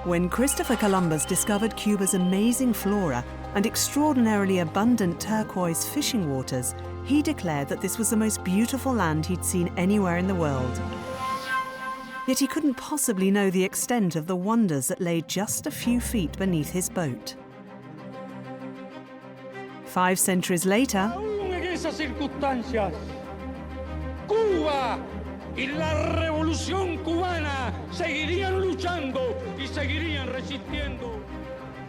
When Christopher Columbus discovered Cuba's amazing flora and extraordinarily abundant turquoise fishing waters, he declared that this was the most beautiful land he'd seen anywhere in the world. Yet he couldn't possibly know the extent of the wonders that lay just a few feet beneath his boat. 5 centuries later, Aún en esas circunstancias, Cuba y la revolución cubana seguirían luchando y seguirían resistiendo.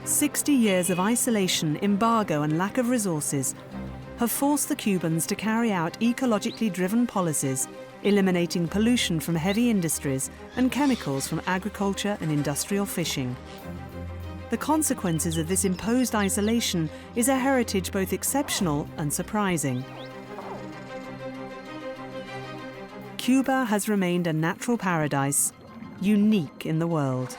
60 years of isolation, embargo and lack of resources have forced the Cubans to carry out ecologically driven policies, eliminating pollution from heavy industries and chemicals from agriculture and industrial fishing. The consequences of this imposed isolation is a heritage both exceptional and surprising. Cuba has remained a natural paradise, unique in the world.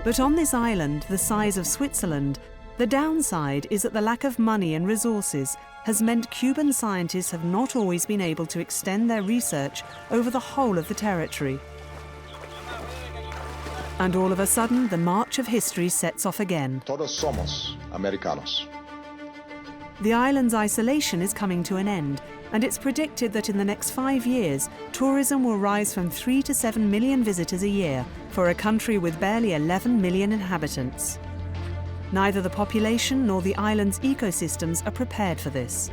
But on this island, the size of Switzerland, the downside is that the lack of money and resources has meant Cuban scientists have not always been able to extend their research over the whole of the territory. And all of a sudden, the march of history sets off again. Todos somos americanos. The island's isolation is coming to an end, and it's predicted that in the next 5 years, tourism will rise from 3 to 7 million visitors a year for a country with barely 11 million inhabitants. Neither the population nor the island's ecosystems are prepared for this.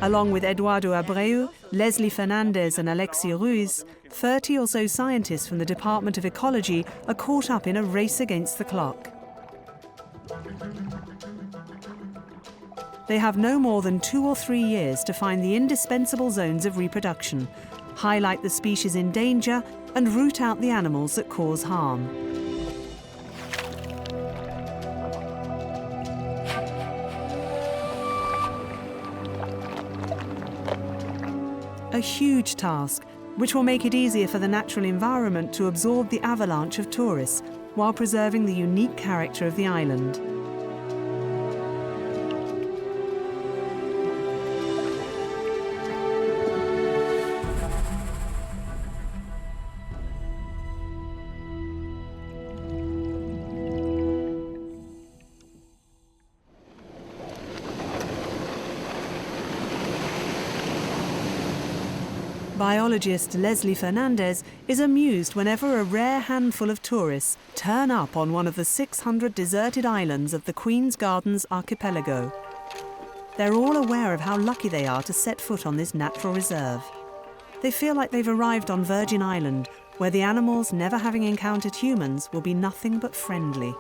Along with Eduardo Abreu, Leslie Fernandez and Alexi Ruiz, 30 or so scientists from the Department of Ecology are caught up in a race against the clock. They have no more than 2 or 3 years to find the indispensable zones of reproduction, highlight the species in danger, and root out the animals that cause harm. A huge task, which will make it easier for the natural environment to absorb the avalanche of tourists while preserving the unique character of the island. Biologist Leslie Fernandez is amused whenever a rare handful of tourists turn up on one of the 600 deserted islands of the Queen's Gardens archipelago. They're all aware of how lucky they are to set foot on this natural reserve. They feel like they've arrived on Virgin Island, where the animals, never having encountered humans, will be nothing but friendly.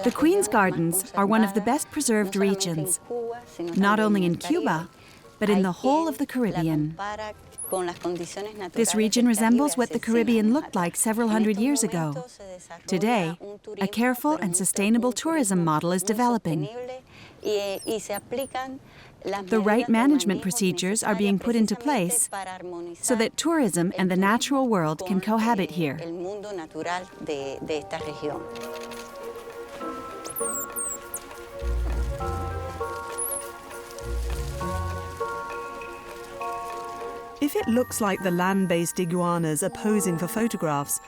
The Queen's Gardens are one of the best preserved regions, not only in Cuba, but in the whole of the Caribbean. This region resembles what the Caribbean looked like several hundred years ago. Today, a careful and sustainable tourism model is developing. The right management procedures are being put into place so that tourism and the natural world can cohabit here. If it looks like the land-based iguanas are posing for photographs,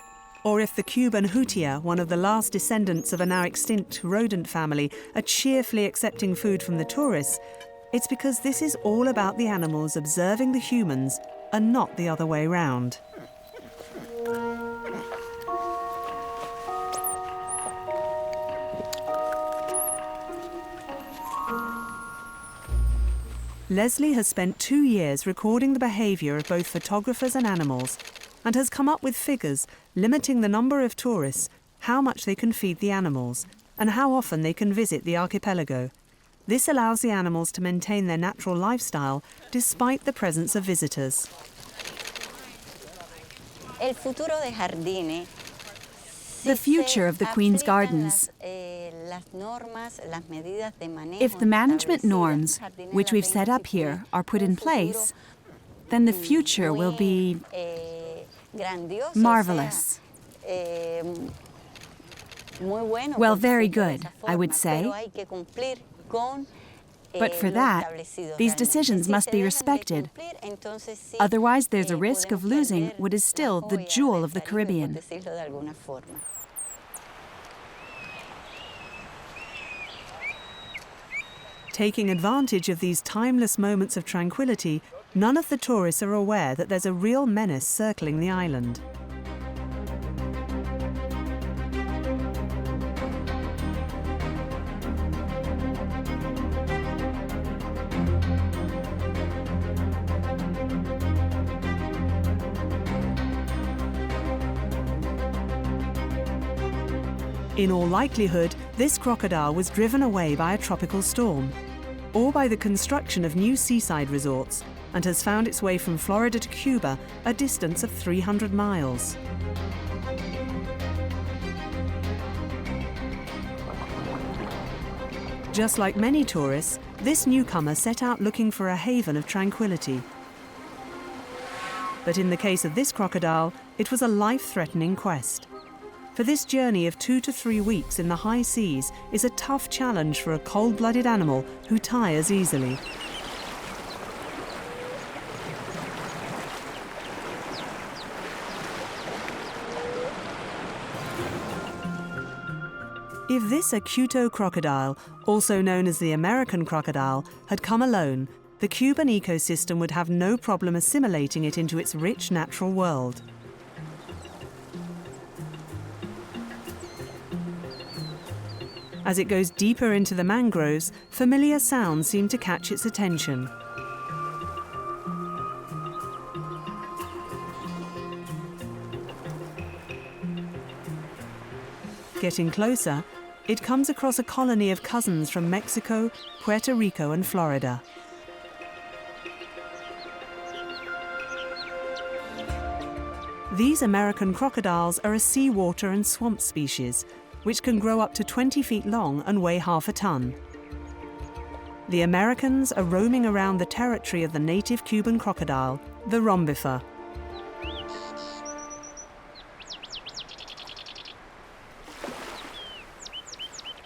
or if the Cuban hutia, one of the last descendants of a now extinct rodent family, are cheerfully accepting food from the tourists, it's because this is all about the animals observing the humans and not the other way round. Leslie has spent 2 years recording the behaviour of both photographers and animals and has come up with figures limiting the number of tourists, how much they can feed the animals, and how often they can visit the archipelago. This allows the animals to maintain their natural lifestyle despite the presence of visitors. The future of the Queen's Gardens. If the management norms, which we've set up here, are put in place, then the future will be marvelous. Well, very good, I would say. But for that, these decisions must be respected. Otherwise, there's a risk of losing what is still the jewel of the Caribbean. Taking advantage of these timeless moments of tranquility, none of the tourists are aware that there's a real menace circling the island. In all likelihood, this crocodile was driven away by a tropical storm, or by the construction of new seaside resorts, and has found its way from Florida to Cuba, a distance of 300 miles. Just like many tourists, this newcomer set out looking for a haven of tranquility. But in the case of this crocodile, it was a life-threatening quest. For this journey of 2 to 3 weeks in the high seas is a tough challenge for a cold-blooded animal who tires easily. If this acuto crocodile, also known as the American crocodile, had come alone, the Cuban ecosystem would have no problem assimilating it into its rich natural world. As it goes deeper into the mangroves, familiar sounds seem to catch its attention. Getting closer, it comes across a colony of cousins from Mexico, Puerto Rico and Florida. These American crocodiles are a seawater and swamp species, which can grow up to 20 feet long and weigh half a ton. The Americans are roaming around the territory of the native Cuban crocodile, the rhombifer.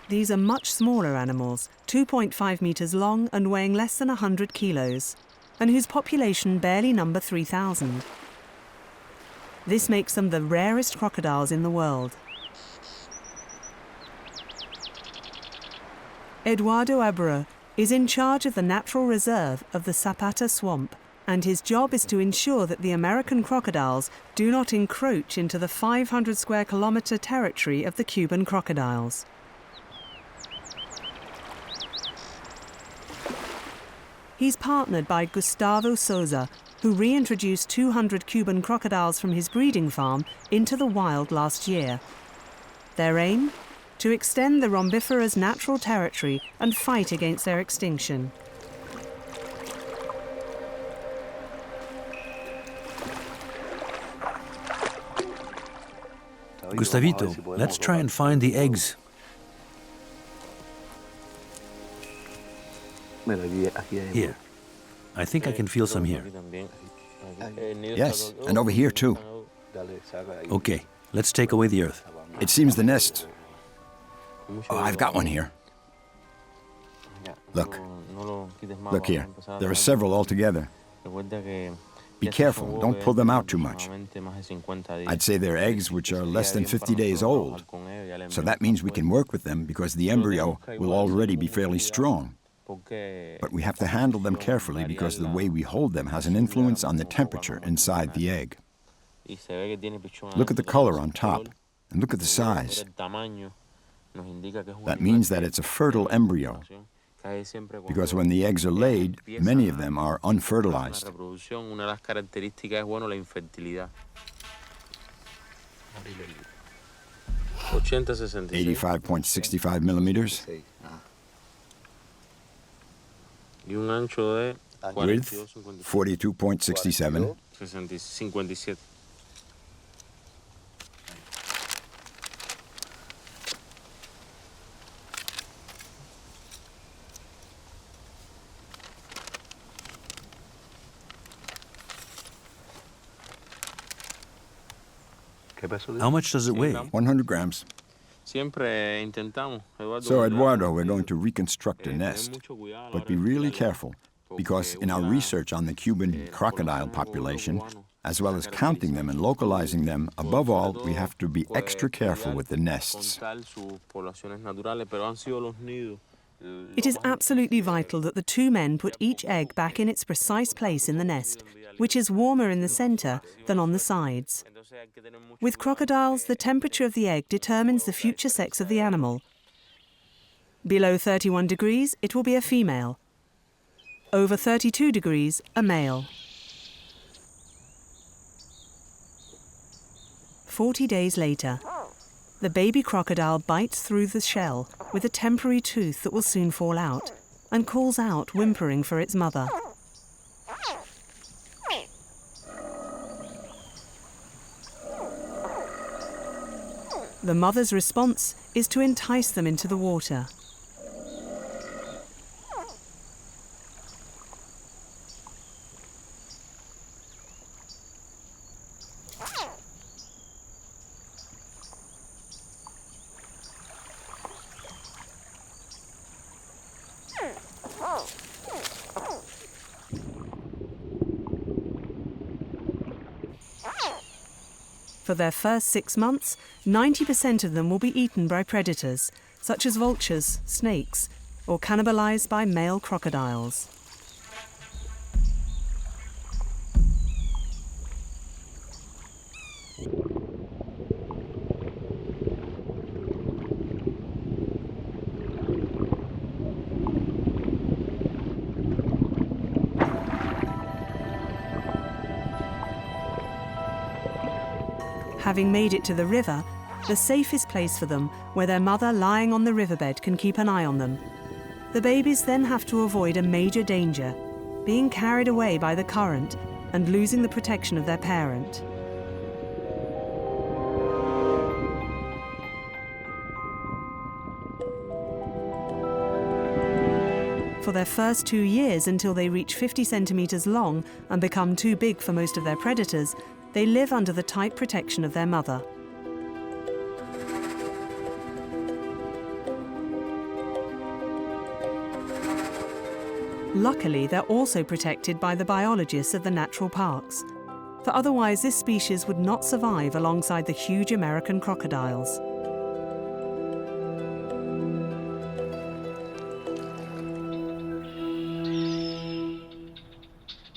These are much smaller animals, 2.5 meters long and weighing less than 100 kilos, and whose population barely number 3,000. This makes them the rarest crocodiles in the world. Eduardo Abreu is in charge of the natural reserve of the Zapata Swamp, and his job is to ensure that the American crocodiles do not encroach into the 500 square kilometer territory of the Cuban crocodiles. He's partnered by Gustavo Souza, who reintroduced 200 Cuban crocodiles from his breeding farm into the wild last year. Their aim? To extend the rhombifera's natural territory and fight against their extinction. Gustavito, let's try and find the eggs. Here. I think I can feel some here. Yes, and over here too. Okay, let's take away the earth. It seems the nest. Oh, I've got one here. Look. Look here. There are several altogether. Be careful, don't pull them out too much. I'd say they're eggs which are less than 50 days old. So that means we can work with them because the embryo will already be fairly strong. But we have to handle them carefully because the way we hold them has an influence on the temperature inside the egg. Look at the color on top, and look at the size. That means that it's a fertile embryo, because when the eggs are laid, many of them are unfertilized. 85.65 millimeters. Width, 42.67. How much does it weigh? 100 grams. So, Eduardo, we're going to reconstruct a nest, but be really careful, because in our research on the Cuban crocodile population, as well as counting them and localizing them, above all, we have to be extra careful with the nests. It is absolutely vital that the two men put each egg back in its precise place in the nest, which is warmer in the centre than on the sides. With crocodiles, the temperature of the egg determines the future sex of the animal. Below 31 degrees, it will be a female. Over 32 degrees, a male. 40 days later, the baby crocodile bites through the shell with a temporary tooth that will soon fall out and calls out, whimpering for its mother. The mother's response is to entice them into the water. For their first 6 months, 90% of them will be eaten by predators, such as vultures, snakes, or cannibalized by male crocodiles. Having made it to the river, the safest place for them, where their mother lying on the riverbed can keep an eye on them. The babies then have to avoid a major danger, being carried away by the current and losing the protection of their parent. For their first 2 years, until they reach 50 centimeters long and become too big for most of their predators, they live under the tight protection of their mother. Luckily, they're also protected by the biologists of the natural parks, for otherwise this species would not survive alongside the huge American crocodiles.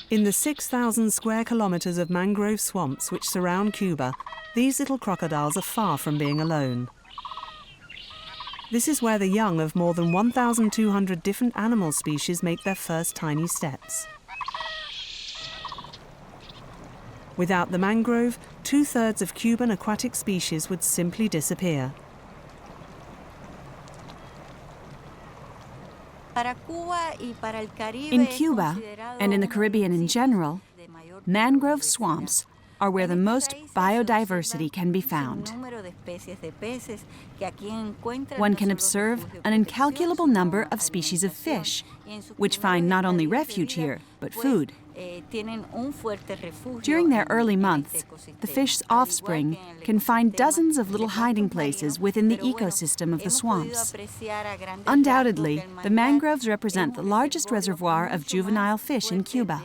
In the 6,000 square kilometers of mangrove swamps which surround Cuba, these little crocodiles are far from being alone. This is where the young of more than 1,200 different animal species make their first tiny steps. Without the mangrove, 2/3 of Cuban aquatic species would simply disappear. In Cuba, and in the Caribbean in general, mangrove swamps are where the most biodiversity can be found. One can observe an incalculable number of species of fish, which find not only refuge here, but food. During their early months, the fish's offspring can find dozens of little hiding places within the ecosystem of the swamps. Undoubtedly, the mangroves represent the largest reservoir of juvenile fish in Cuba.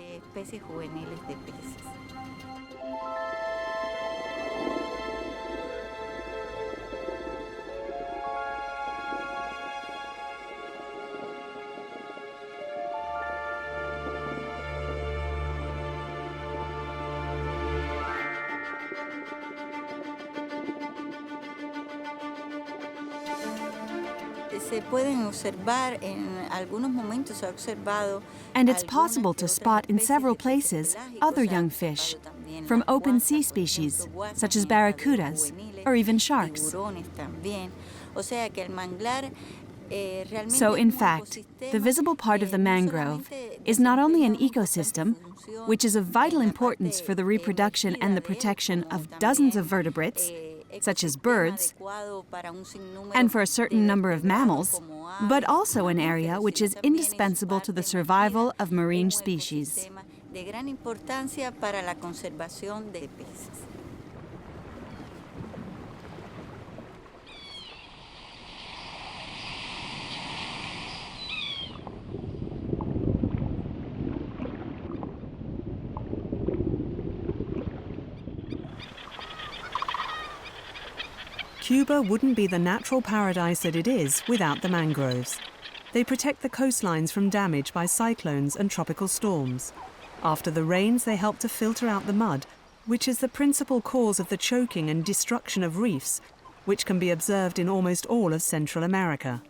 And it's possible to spot in several places other young fish from open sea species, such as barracudas or even sharks. So, in fact, the visible part of the mangrove is not only an ecosystem, which is of vital importance for the reproduction and the protection of dozens of vertebrates, such as birds, and for a certain number of mammals, but also an area which is indispensable to the survival of marine species. Cuba wouldn't be the natural paradise that it is without the mangroves. They protect the coastlines from damage by cyclones and tropical storms. After the rains, they help to filter out the mud, which is the principal cause of the choking and destruction of reefs, which can be observed in almost all of Central America.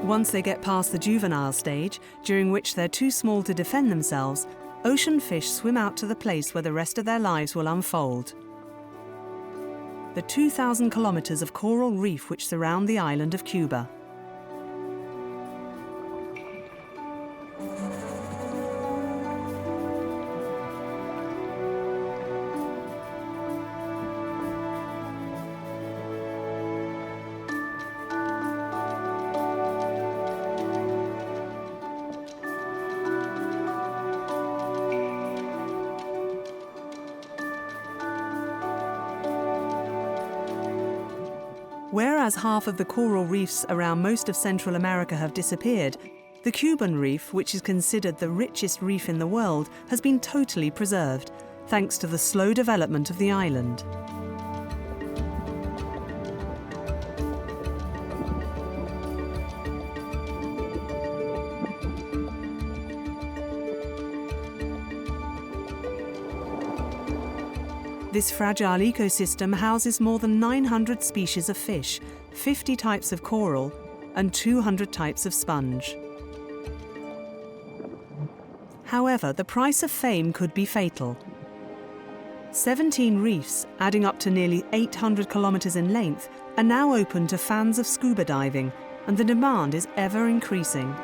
Once they get past the juvenile stage, during which they're too small to defend themselves, ocean fish swim out to the place where the rest of their lives will unfold. The 2,000 kilometers of coral reef which surround the island of Cuba. Whereas half of the coral reefs around most of Central America have disappeared, the Cuban reef, which is considered the richest reef in the world, has been totally preserved, thanks to the slow development of the island. This fragile ecosystem houses more than 900 species of fish, 50 types of coral, and 200 types of sponge. However, the price of fame could be fatal. 17 reefs, adding up to nearly 800 kilometers in length, are now open to fans of scuba diving, and the demand is ever increasing.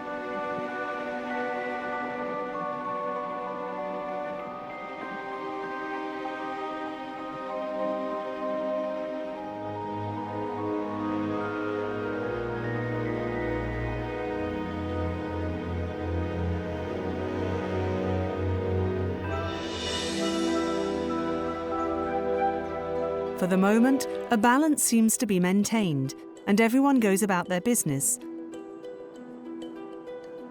For the moment, a balance seems to be maintained, and everyone goes about their business.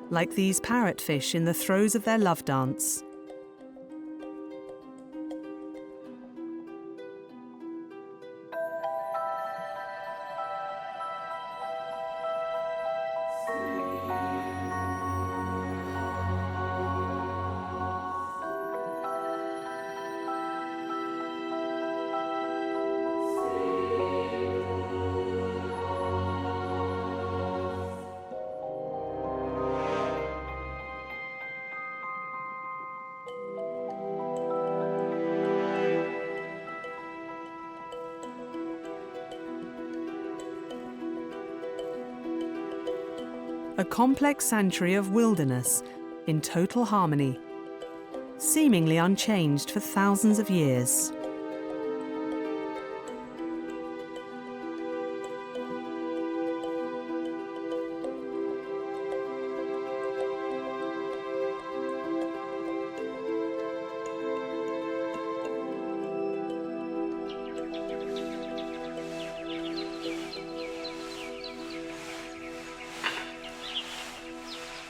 Like these parrotfish in the throes of their love dance. A complex sanctuary of wilderness in total harmony, seemingly unchanged for thousands of years.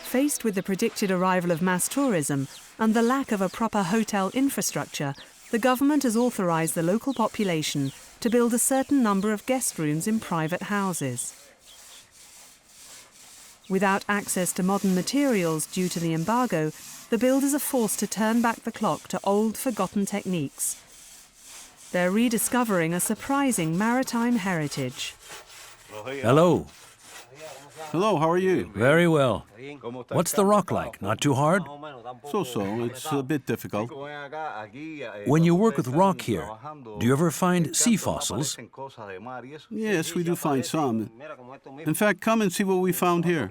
Faced with the predicted arrival of mass tourism and the lack of a proper hotel infrastructure, the government has authorised the local population to build a certain number of guest rooms in private houses. Without access to modern materials due to the embargo, the builders are forced to turn back the clock to old, forgotten techniques. They're rediscovering a surprising maritime heritage. Hello. Hello, how are you? Very well. What's the rock like? Not too hard? So-so, it's a bit difficult. When you work with rock here, do you ever find sea fossils? Yes, we do find some. In fact, come and see what we found here.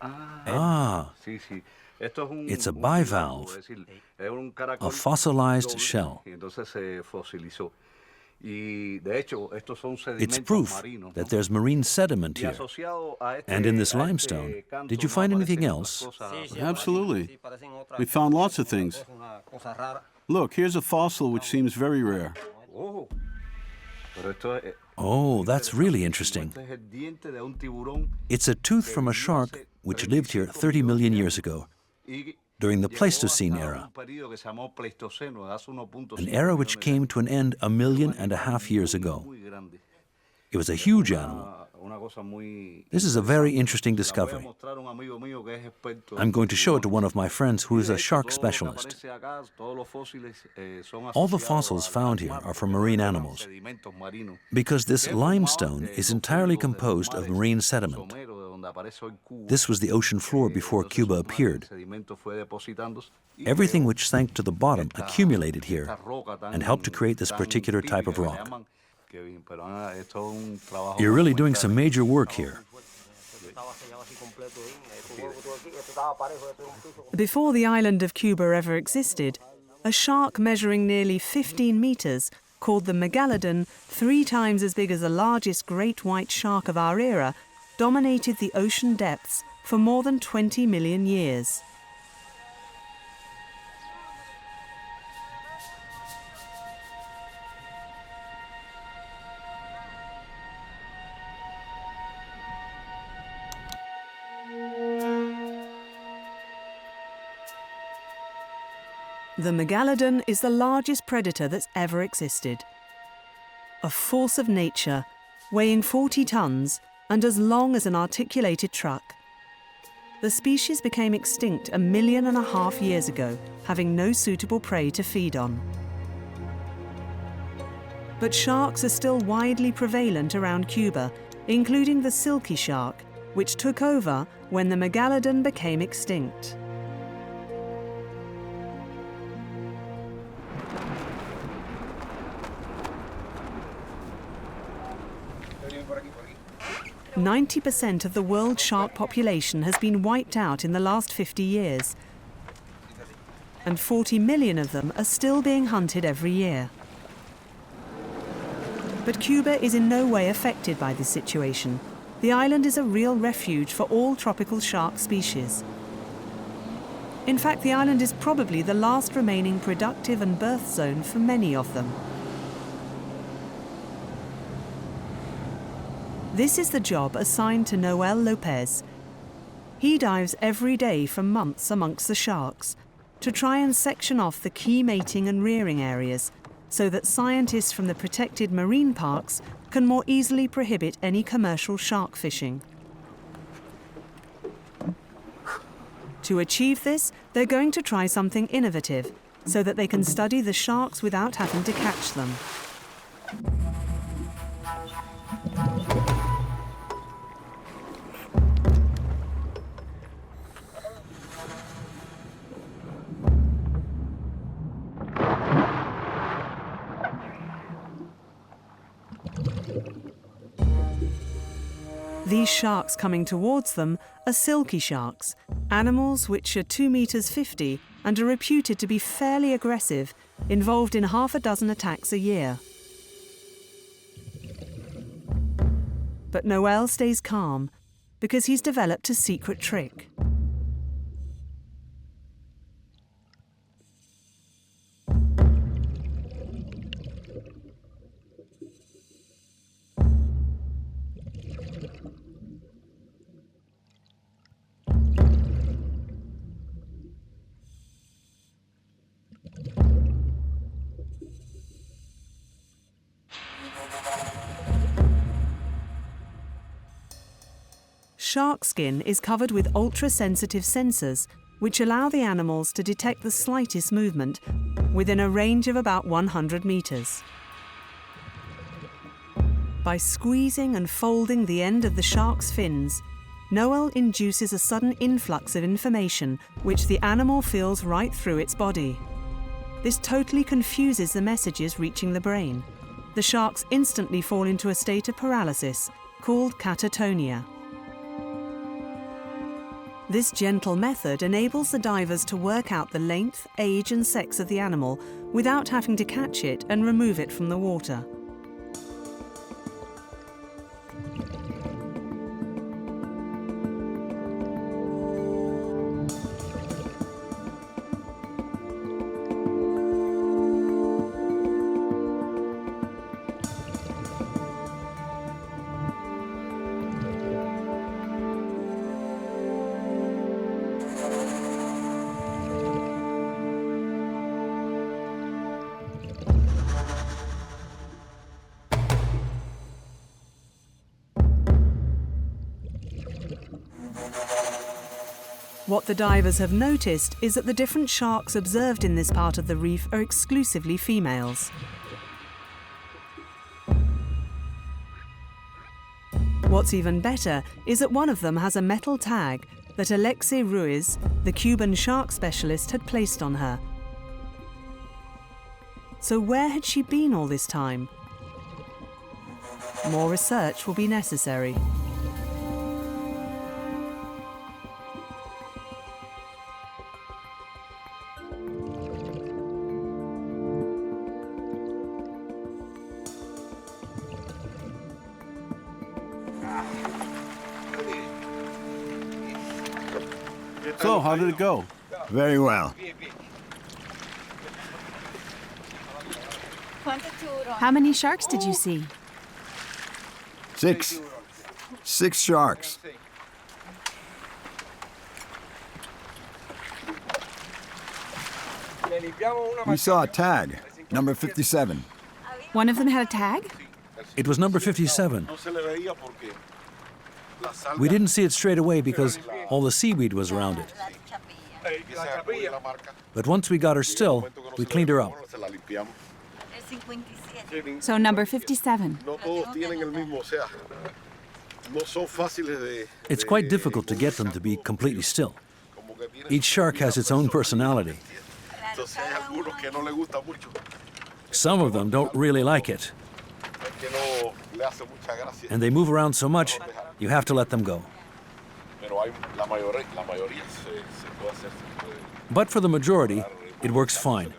Ah, it's a bivalve, a fossilized shell. It's proof that there's marine sediment here. And in this limestone, did you find anything else? Absolutely. We found lots of things. Look, here's a fossil which seems very rare. Oh, that's really interesting. It's a tooth from a shark which lived here 30 million years ago, during the Pleistocene era, an era which came to an end 1.5 million years ago. It was a huge animal. This is a very interesting discovery. I'm going to show it to one of my friends who is a shark specialist. All the fossils found here are from marine animals, because this limestone is entirely composed of marine sediment. This was the ocean floor before Cuba appeared. Everything which sank to the bottom accumulated here and helped to create this particular type of rock. You're really doing some major work here. Before the island of Cuba ever existed, a shark measuring nearly 15 meters, called the megalodon, 3 times as big as the largest great white shark of our era, dominated the ocean depths for more than 20 million years. The megalodon is the largest predator that's ever existed. A force of nature, weighing 40 tons and as long as an articulated truck. The species became extinct 1.5 million years ago, having no suitable prey to feed on. But sharks are still widely prevalent around Cuba, including the silky shark, which took over when the megalodon became extinct. "90% of the world's shark population has been wiped out in the last 50 years, and 40 million of them are still being hunted every year." But Cuba is in no way affected by this situation. The island is a real refuge for all tropical shark species. In fact, the island is probably the last remaining productive and birth zone for many of them. This is the job assigned to Noel Lopez. He dives every day for months amongst the sharks to try and section off the key mating and rearing areas so that scientists from the protected marine parks can more easily prohibit any commercial shark fishing. To achieve this, they're going to try something innovative so that they can study the sharks without having to catch them. These sharks coming towards them are silky sharks, animals which are 2.50 meters and are reputed to be fairly aggressive, involved in 6 attacks a year. But Noel stays calm because he's developed a secret trick. Shark skin is covered with ultra-sensitive sensors, which allow the animals to detect the slightest movement within a range of about 100 meters. By squeezing and folding the end of the shark's fins, Noel induces a sudden influx of information which the animal feels right through its body. This totally confuses the messages reaching the brain. The sharks instantly fall into a state of paralysis called catatonia. This gentle method enables the divers to work out the length, age and sex of the animal without having to catch it and remove it from the water. What the divers have noticed is that the different sharks observed in this part of the reef are exclusively females. What's even better is that one of them has a metal tag that Alexei Ruiz, the Cuban shark specialist, had placed on her. So where had she been all this time? More research will be necessary. So, how did it go? Very well. How many sharks did you see? 6. 6 sharks. We saw a tag, number 57. One of them had a tag? It was number 57. We didn't see it straight away because all the seaweed was around it. But once we got her still, we cleaned her up. So number 57. It's quite difficult to get them to be completely still. Each shark has its own personality. Some of them don't really like it. And they move around so much, you have to let them go. But for the majority, it works fine.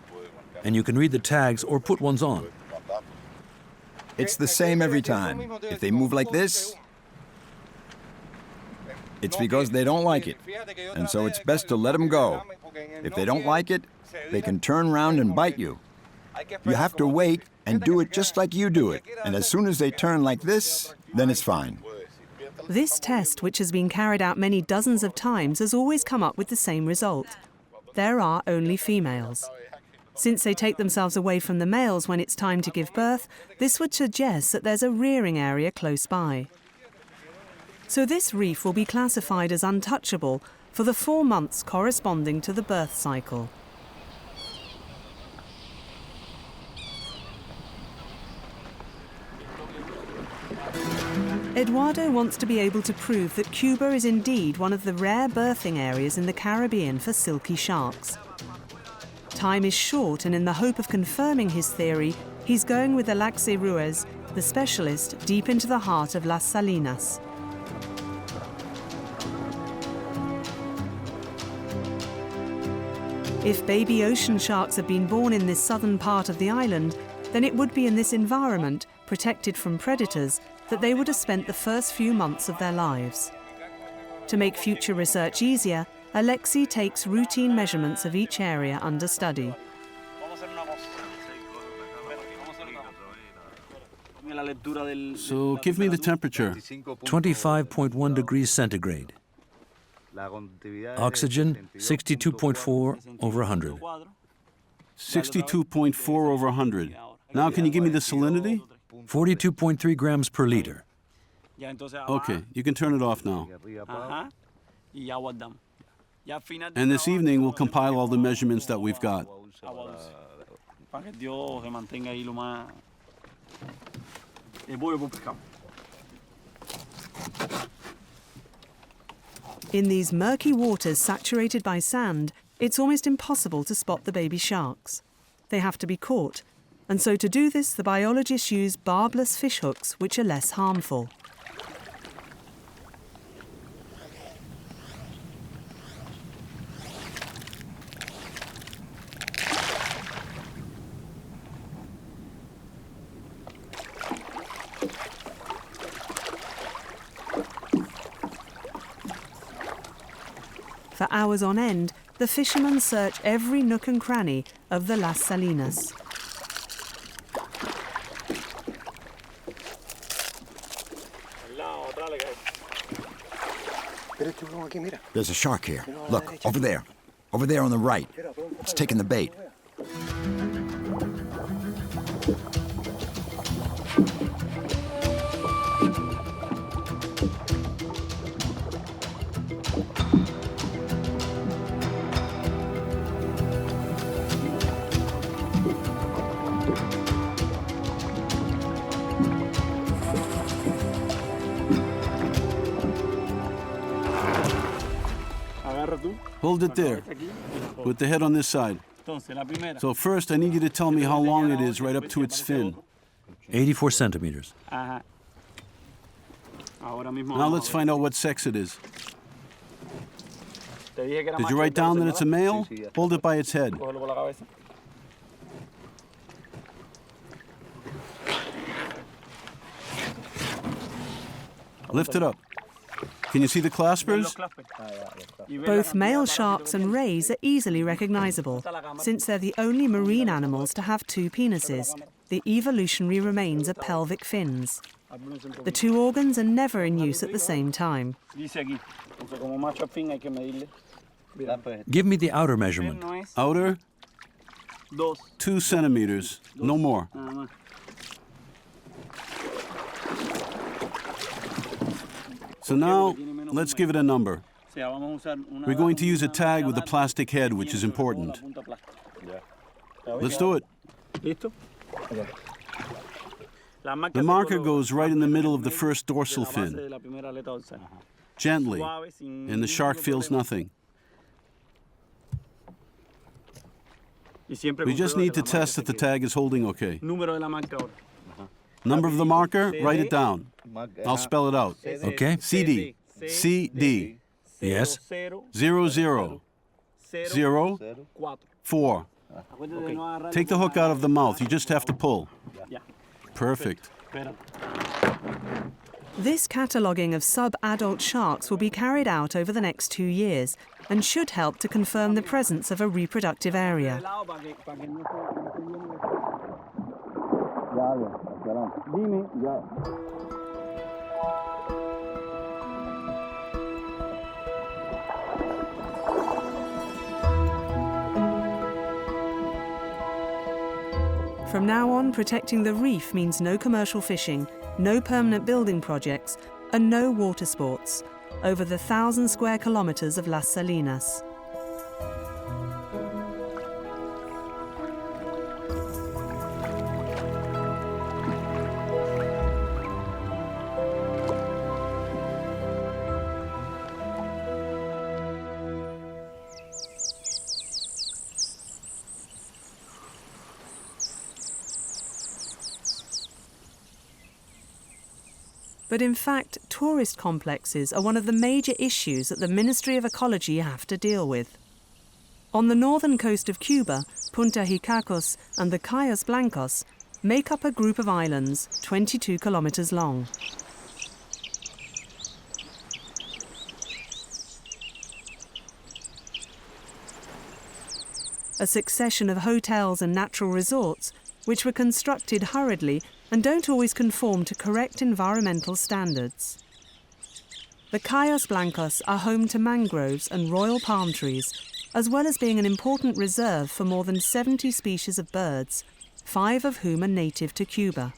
And you can read the tags or put ones on. It's the same every time. If they move like this, it's because they don't like it. And so it's best to let them go. If they don't like it, they can turn around and bite you. You have to wait and do it just like you do it. And as soon as they turn like this, then it's fine. This test, which has been carried out many dozens of times, has always come up with the same result. There are only females. Since they take themselves away from the males when it's time to give birth, this would suggest that there's a rearing area close by. So this reef will be classified as untouchable for the 4 months corresponding to the birth cycle. Eduardo wants to be able to prove that Cuba is indeed one of the rare birthing areas in the Caribbean for silky sharks. Time is short, and in the hope of confirming his theory, he's going with Alexei Ruiz, the specialist, deep into the heart of Las Salinas. If baby ocean sharks have been born in this southern part of the island, then it would be in this environment, protected from predators, that they would have spent the first few months of their lives. To make future research easier, Alexei takes routine measurements of each area under study. So, give me the temperature. 25.1 degrees centigrade. Oxygen, 62.4 over 100. 62.4 over 100. Now, can you give me the salinity? 42.3 grams per liter. Okay, you can turn it off now. And this evening, we'll compile all the measurements that we've got. In these murky waters saturated by sand, it's almost impossible to spot the baby sharks. They have to be caught, and so to do this, the biologists use barbless fishhooks, which are less harmful. For hours on end, the fishermen search every nook and cranny of the Las Salinas. There's a shark here. Look, over there. Over there on the right. It's taking the bait. Hold it there, with the head on this side. So first, I need you to tell me how long it is right up to its fin. 84 centimeters. Now let's find out what sex it is. Did you write down that it's a male? Hold it by its head. Lift it up. Can you see the claspers? Both male sharks and rays are easily recognizable, since they're the only marine animals to have two penises, the evolutionary remains of pelvic fins. The two organs are never in use at the same time. Give me the outer measurement. Outer? 2 centimeters, no more. So now, let's give it a number. We're going to use a tag with a plastic head, which is important. Let's do it. The marker goes right in the middle of the first dorsal fin. Gently, and the shark feels nothing. We just need to test that the tag is holding okay. Number of the marker, write it down. I'll spell it out. Okay? CD. CD. Yes? 00. 0. 4. Take the hook out of the mouth. You just have to pull. Perfect. This cataloguing of sub-adult sharks will be carried out over the next 2 years and should help to confirm the presence of a reproductive area. From now on, protecting the reef means no commercial fishing, no permanent building projects, and no water sports over the 1,000 square kilometers of Las Salinas. But in fact, tourist complexes are one of the major issues that the Ministry of Ecology have to deal with. On the northern coast of Cuba, Punta Hicacos and the Cayos Blancos make up a group of islands 22 kilometers long. A succession of hotels and natural resorts which were constructed hurriedly and don't always conform to correct environmental standards. The Cayos Blancos are home to mangroves and royal palm trees, as well as being an important reserve for more than 70 species of birds, 5 of whom are native to Cuba.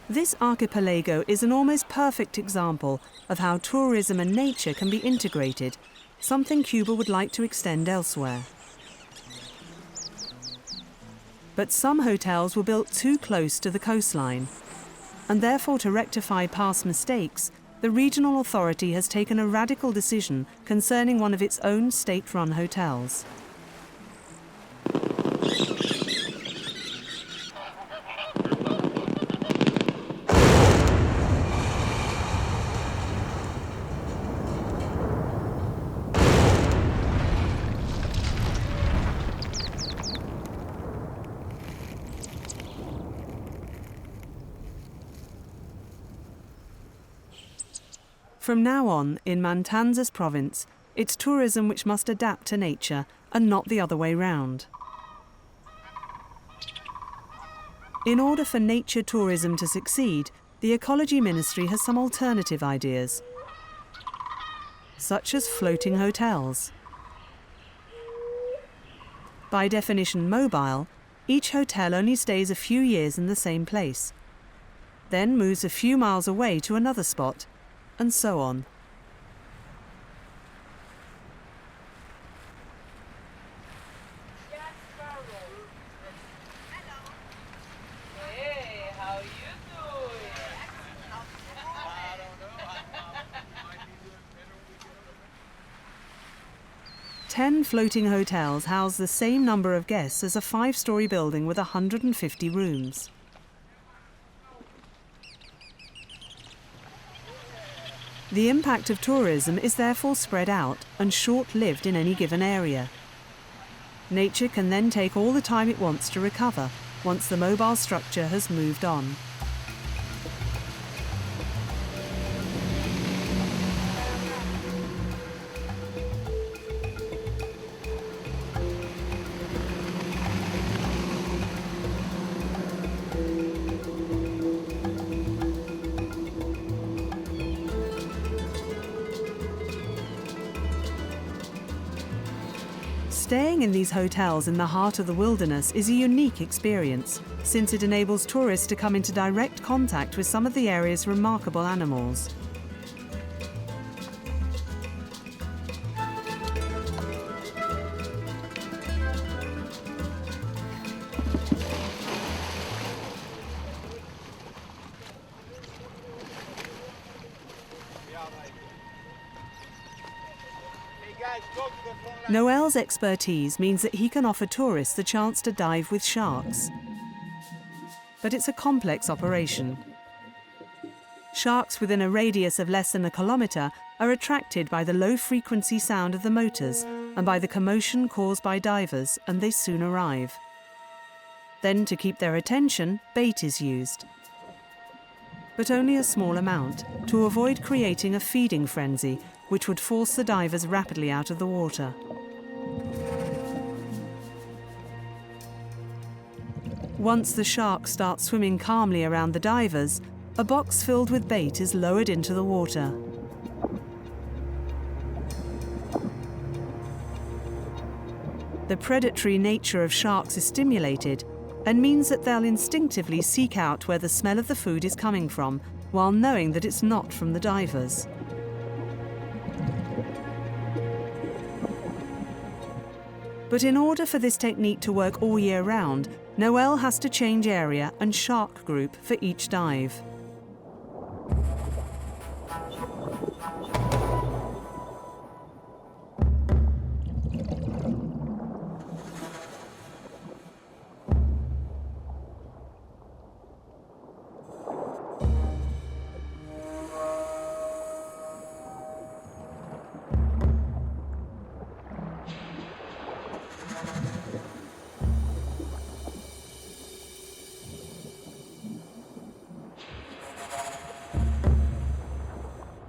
This archipelago is an almost perfect example of how tourism and nature can be integrated, something Cuba would like to extend elsewhere. But some hotels were built too close to the coastline, and therefore to rectify past mistakes, the regional authority has taken a radical decision concerning one of its own state-run hotels. From now on, in Matanzas province, it's tourism which must adapt to nature and not the other way round. In order for nature tourism to succeed, the Ecology Ministry has some alternative ideas, such as floating hotels. By definition mobile, each hotel only stays a few years in the same place. then moves a few miles away to another spot, and so on. Hey, how you doing? 10 floating hotels house the same number of guests as a 5-story building with 150 rooms. The impact of tourism is therefore spread out and short-lived in any given area. Nature can then take all the time it wants to recover once the mobile structure has moved on. Staying in these hotels in the heart of the wilderness is a unique experience, since it enables tourists to come into direct contact with some of the area's remarkable animals. Noel's expertise means that he can offer tourists the chance to dive with sharks. But it's a complex operation. Sharks within a radius of less than a kilometre are attracted by the low-frequency sound of the motors and by the commotion caused by divers, and they soon arrive. Then, to keep their attention, bait is used. But only a small amount, to avoid creating a feeding frenzy, which would force the divers rapidly out of the water. Once the sharks start swimming calmly around the divers, a box filled with bait is lowered into the water. The predatory nature of sharks is stimulated and means that they'll instinctively seek out where the smell of the food is coming from, while knowing that it's not from the divers. But in order for this technique to work all year round, Noel has to change area and shark group for each dive.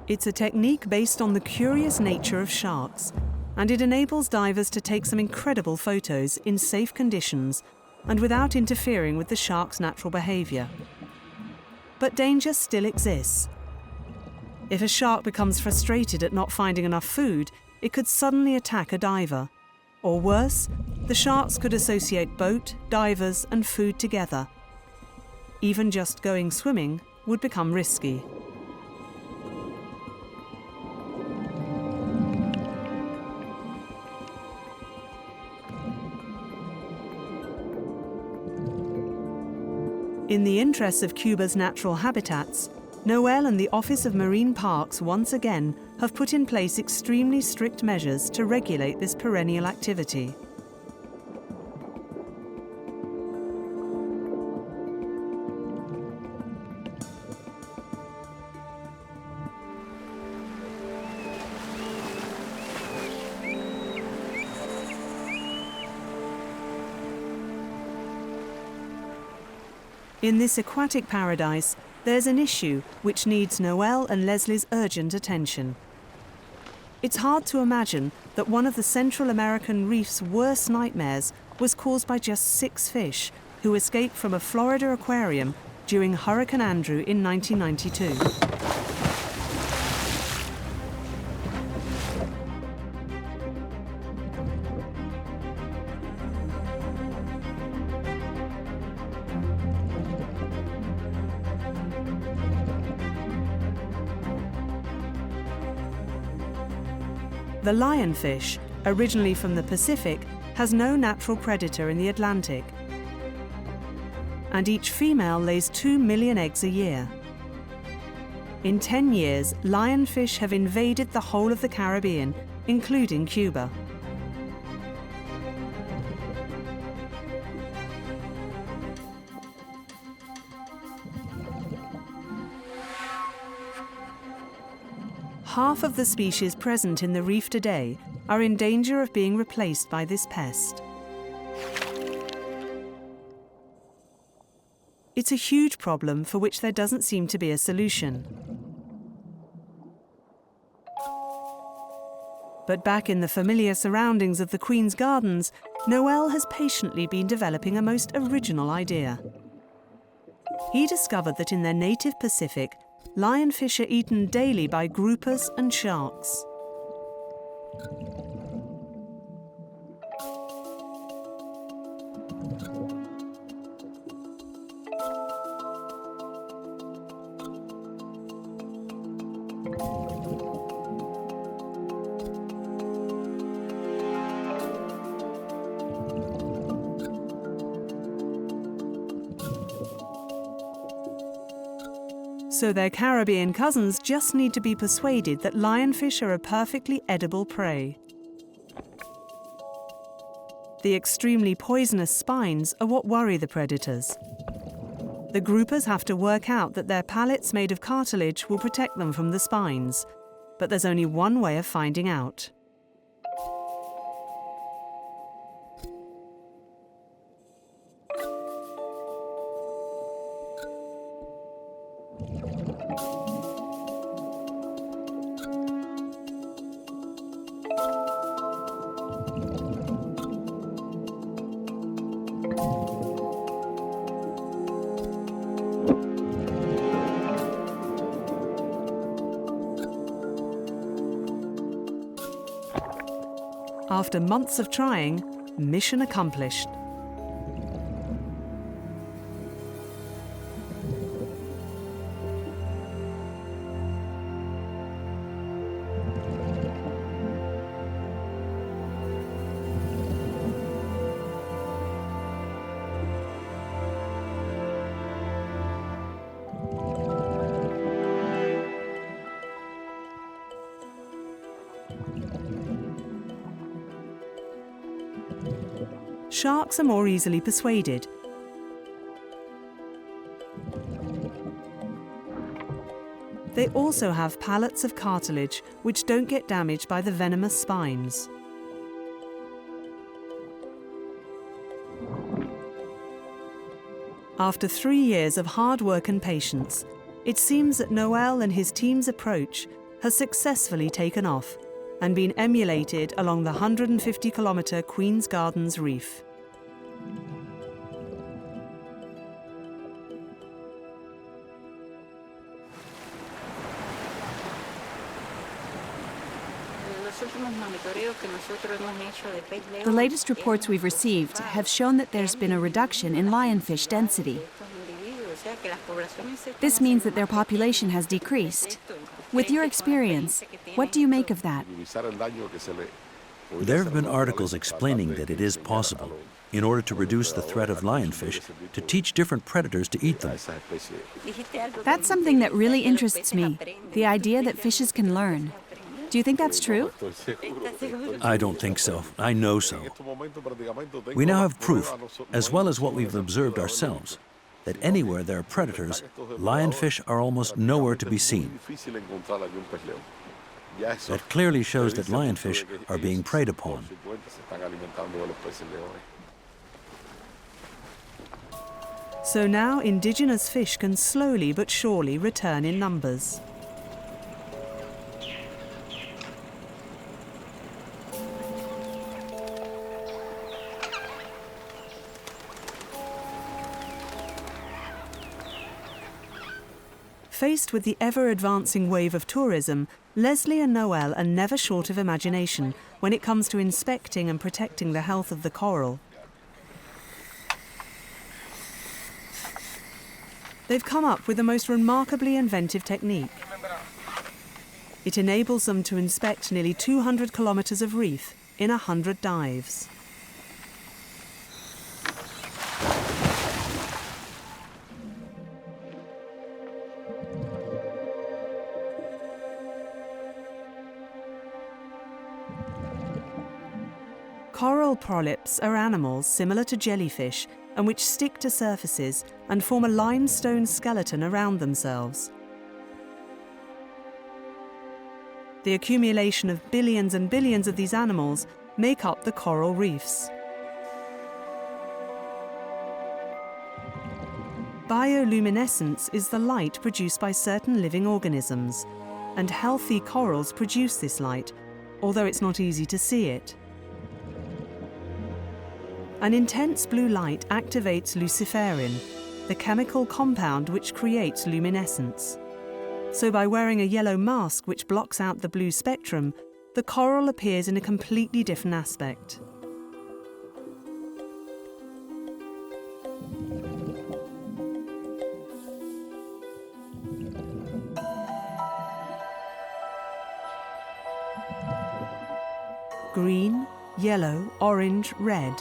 It's a technique based on the curious nature of sharks, and it enables divers to take some incredible photos in safe conditions and without interfering with the shark's natural behaviour. But danger still exists. If a shark becomes frustrated at not finding enough food, it could suddenly attack a diver. Or worse, the sharks could associate boat, divers and food together. Even just going swimming would become risky. In the interests of Cuba's natural habitats, Noel and the Office of Marine Parks once again have put in place extremely strict measures to regulate this perennial activity. In this aquatic paradise, there's an issue which needs Noel and Leslie's urgent attention. It's hard to imagine that one of the Central American reef's worst nightmares was caused by just 6 fish who escaped from a Florida aquarium during Hurricane Andrew in 1992. The lionfish, originally from the Pacific, has no natural predator in the Atlantic. And each female lays 2 million eggs a year. In 10 years, lionfish have invaded the whole of the Caribbean, including Cuba. Half of the species present in the reef today are in danger of being replaced by this pest. It's a huge problem for which there doesn't seem to be a solution. But back in the familiar surroundings of the Queen's Gardens, Noel has patiently been developing a most original idea. He discovered that in their native Pacific, lionfish are eaten daily by groupers and sharks. So their Caribbean cousins just need to be persuaded that lionfish are a perfectly edible prey. The extremely poisonous spines are what worry the predators. The groupers have to work out that their pallets made of cartilage will protect them from the spines, but there's only one way of finding out. After months of trying, mission accomplished. Sharks are more easily persuaded. They also have pallets of cartilage which don't get damaged by the venomous spines. After 3 years of hard work and patience, it seems that Noel and his team's approach has successfully taken off and been emulated along the 150-kilometre Queen's Gardens Reef. The latest reports we've received have shown that there's been a reduction in lionfish density. This means that their population has decreased. With your experience, what do you make of that? There have been articles explaining that it is possible, in order to reduce the threat of lionfish, to teach different predators to eat them. That's something that really interests me, the idea that fishes can learn. Do you think that's true? I don't think so. I know so. We now have proof, as well as what we've observed ourselves, that anywhere there are predators, lionfish are almost nowhere to be seen. That clearly shows that lionfish are being preyed upon. So now indigenous fish can slowly but surely return in numbers. Faced with the ever-advancing wave of tourism, Leslie and Noel are never short of imagination when it comes to inspecting and protecting the health of the coral. They've come up with the most remarkably inventive technique. It enables them to inspect nearly 200 kilometres of reef in 100 dives. Coral polyps are animals similar to jellyfish and which stick to surfaces and form a limestone skeleton around themselves. The accumulation of billions and billions of these animals make up the coral reefs. Bioluminescence is the light produced by certain living organisms, and healthy corals produce this light, although it's not easy to see it. An intense blue light activates luciferin, the chemical compound which creates luminescence. So by wearing a yellow mask which blocks out the blue spectrum, the coral appears in a completely different aspect. Green, yellow, orange, red.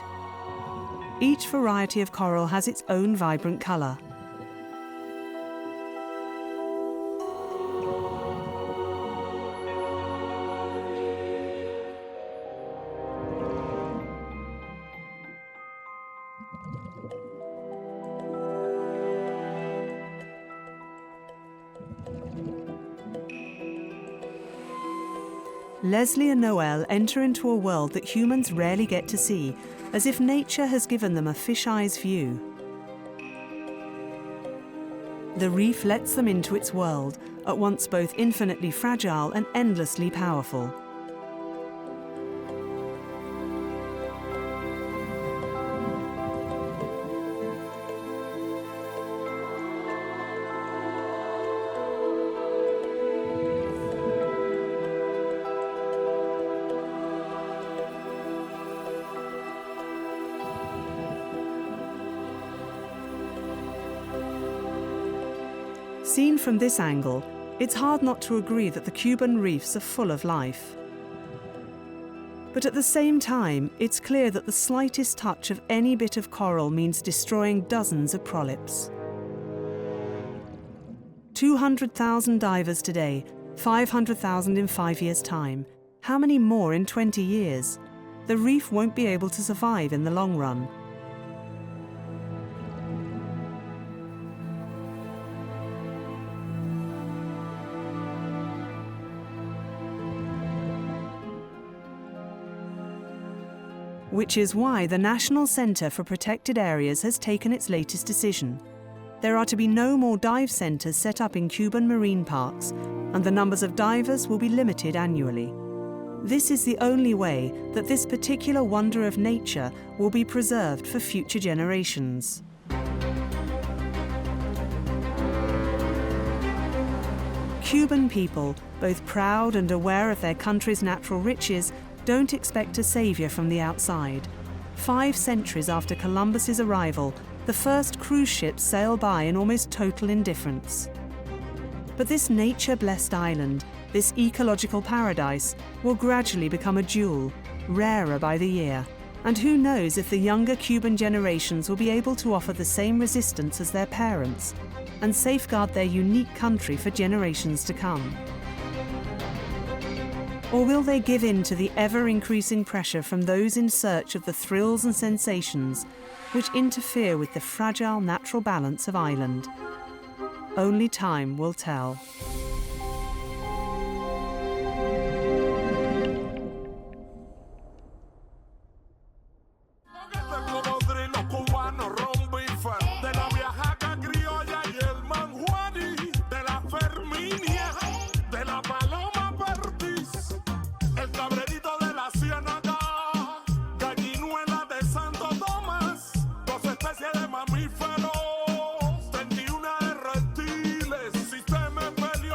Each variety of coral has its own vibrant colour. Leslie and Noel enter into a world that humans rarely get to see, as if nature has given them a fish-eye's view. The reef lets them into its world, at once both infinitely fragile and endlessly powerful. Seen from this angle, it's hard not to agree that the Cuban reefs are full of life. But at the same time, it's clear that the slightest touch of any bit of coral means destroying dozens of polyps. 200,000 divers today, 500,000 in 5 years' time. How many more in 20 years? The reef won't be able to survive in the long run. Which is why the National Centre for Protected Areas has taken its latest decision. There are to be no more dive centres set up in Cuban marine parks, and the numbers of divers will be limited annually. This is the only way that this particular wonder of nature will be preserved for future generations. Cuban people, both proud and aware of their country's natural riches, don't expect a saviour from the outside. 5 centuries after Columbus's arrival, the first cruise ships sail by in almost total indifference. But this nature-blessed island, this ecological paradise, will gradually become a jewel, rarer by the year. And who knows if the younger Cuban generations will be able to offer the same resistance as their parents and safeguard their unique country for generations to come. Or will they give in to the ever-increasing pressure from those in search of the thrills and sensations which interfere with the fragile natural balance of island? Only time will tell. Mamíferos, 31 de reptiles, sistema peligroso.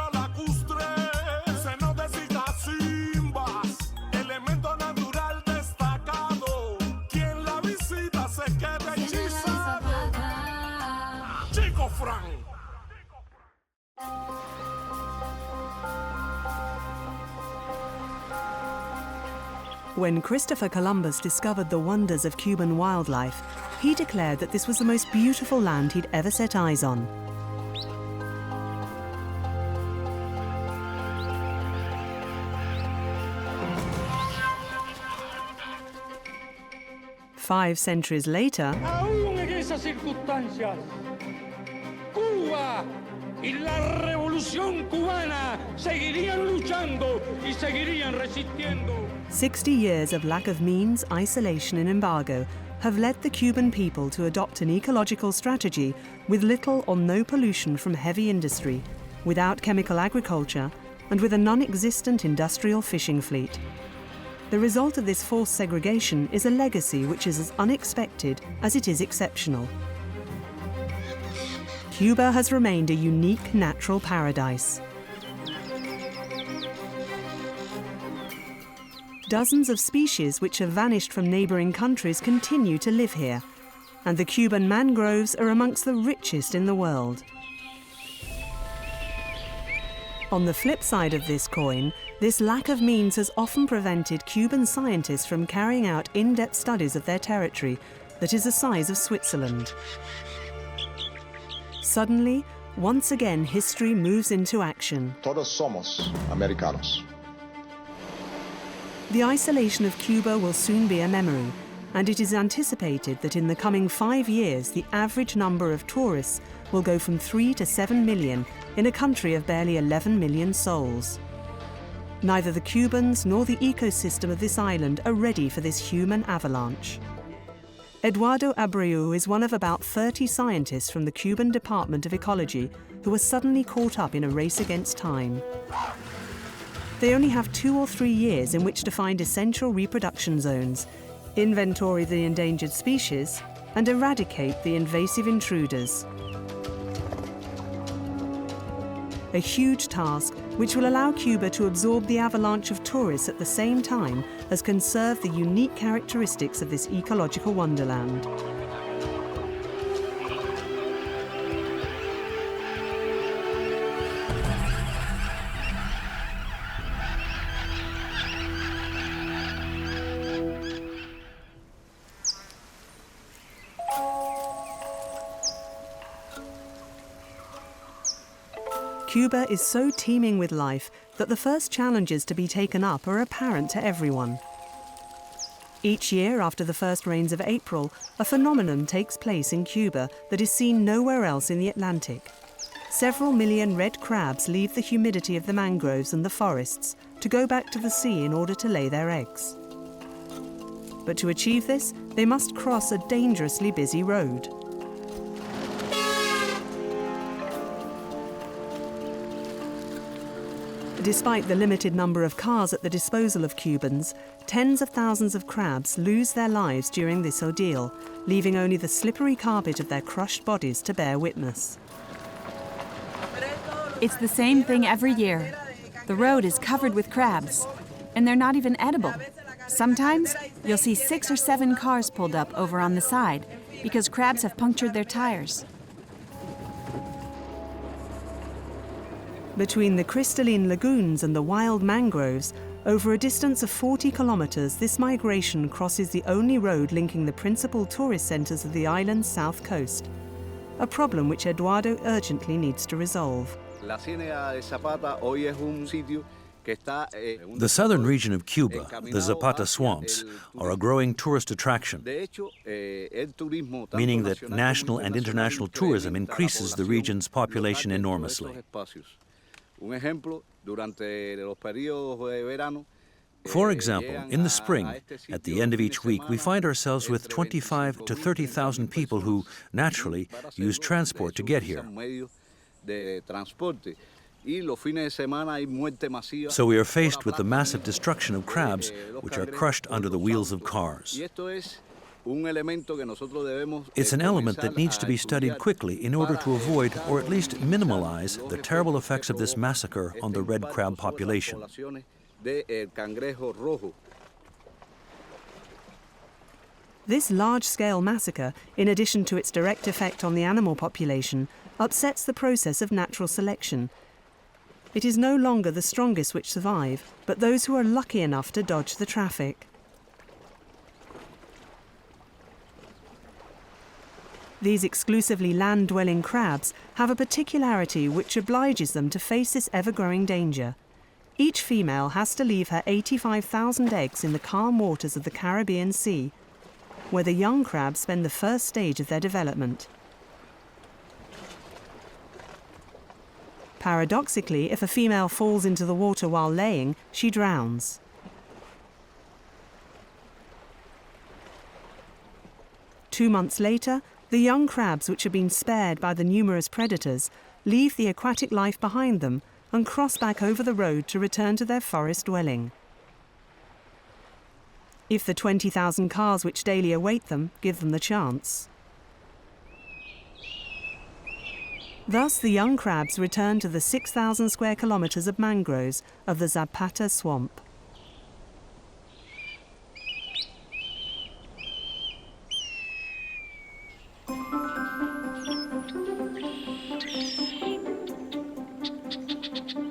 When Christopher Columbus discovered the wonders of Cuban wildlife, he declared that this was the most beautiful land he'd ever set eyes on. Five centuries later, Aún en esas circunstancias, Cuba y la revolución cubana seguirían luchando y seguirían resistiendo. 60 years of lack of means, isolation and embargo have led the Cuban people to adopt an ecological strategy with little or no pollution from heavy industry, without chemical agriculture, and with a non-existent industrial fishing fleet. The result of this forced segregation is a legacy which is as unexpected as it is exceptional. Cuba has remained a unique natural paradise. Dozens of species which have vanished from neighbouring countries continue to live here, and the Cuban mangroves are amongst the richest in the world. On the flip side of this coin, this lack of means has often prevented Cuban scientists from carrying out in-depth studies of their territory that is the size of Switzerland. Suddenly, once again, history moves into action. Todos somos americanos. The isolation of Cuba will soon be a memory, and it is anticipated that in the coming 5 years, the average number of tourists will go from 3 to 7 million in a country of barely 11 million souls. Neither the Cubans nor the ecosystem of this island are ready for this human avalanche. Eduardo Abreu is one of about 30 scientists from the Cuban Department of Ecology who are suddenly caught up in a race against time. They only have 2 or 3 years in which to find essential reproduction zones, inventory the endangered species, and eradicate the invasive intruders. A huge task which will allow Cuba to absorb the avalanche of tourists at the same time as conserve the unique characteristics of this ecological wonderland. Cuba is so teeming with life that the first challenges to be taken up are apparent to everyone. Each year after the first rains of April, a phenomenon takes place in Cuba that is seen nowhere else in the Atlantic. Several million red crabs leave the humidity of the mangroves and the forests to go back to the sea in order to lay their eggs. But to achieve this, they must cross a dangerously busy road. Despite the limited number of cars at the disposal of Cubans, tens of thousands of crabs lose their lives during this ordeal, leaving only the slippery carpet of their crushed bodies to bear witness. It's the same thing every year. The road is covered with crabs, and they're not even edible. Sometimes you'll see 6 or 7 cars pulled up over on the side because crabs have punctured their tires. Between the crystalline lagoons and the wild mangroves, over a distance of 40 kilometres, this migration crosses the only road linking the principal tourist centres of the island's south coast, a problem which Eduardo urgently needs to resolve. The southern region of Cuba, the Zapata swamps, are a growing tourist attraction, meaning that national and international tourism increases the region's population enormously. For example, in the spring, at the end of each week, we find ourselves with 25 to 30,000 people who, naturally, use transport to get here. So we are faced with the massive destruction of crabs, which are crushed under the wheels of cars. It's an element that needs to be studied quickly in order to avoid, or at least minimize, the terrible effects of this massacre on the red crab population. This large-scale massacre, in addition to its direct effect on the animal population, upsets the process of natural selection. It is no longer the strongest which survive, but those who are lucky enough to dodge the traffic. These exclusively land-dwelling crabs have a particularity which obliges them to face this ever-growing danger. Each female has to leave her 85,000 eggs in the calm waters of the Caribbean Sea, where the young crabs spend the first stage of their development. Paradoxically, if a female falls into the water while laying, she drowns. Two months later, the young crabs, which have been spared by the numerous predators, leave the aquatic life behind them and cross back over the road to return to their forest dwelling. If the 20,000 cars which daily await them give them the chance. Thus, the young crabs return to the 6,000 square kilometres of mangroves of the Zapata swamp.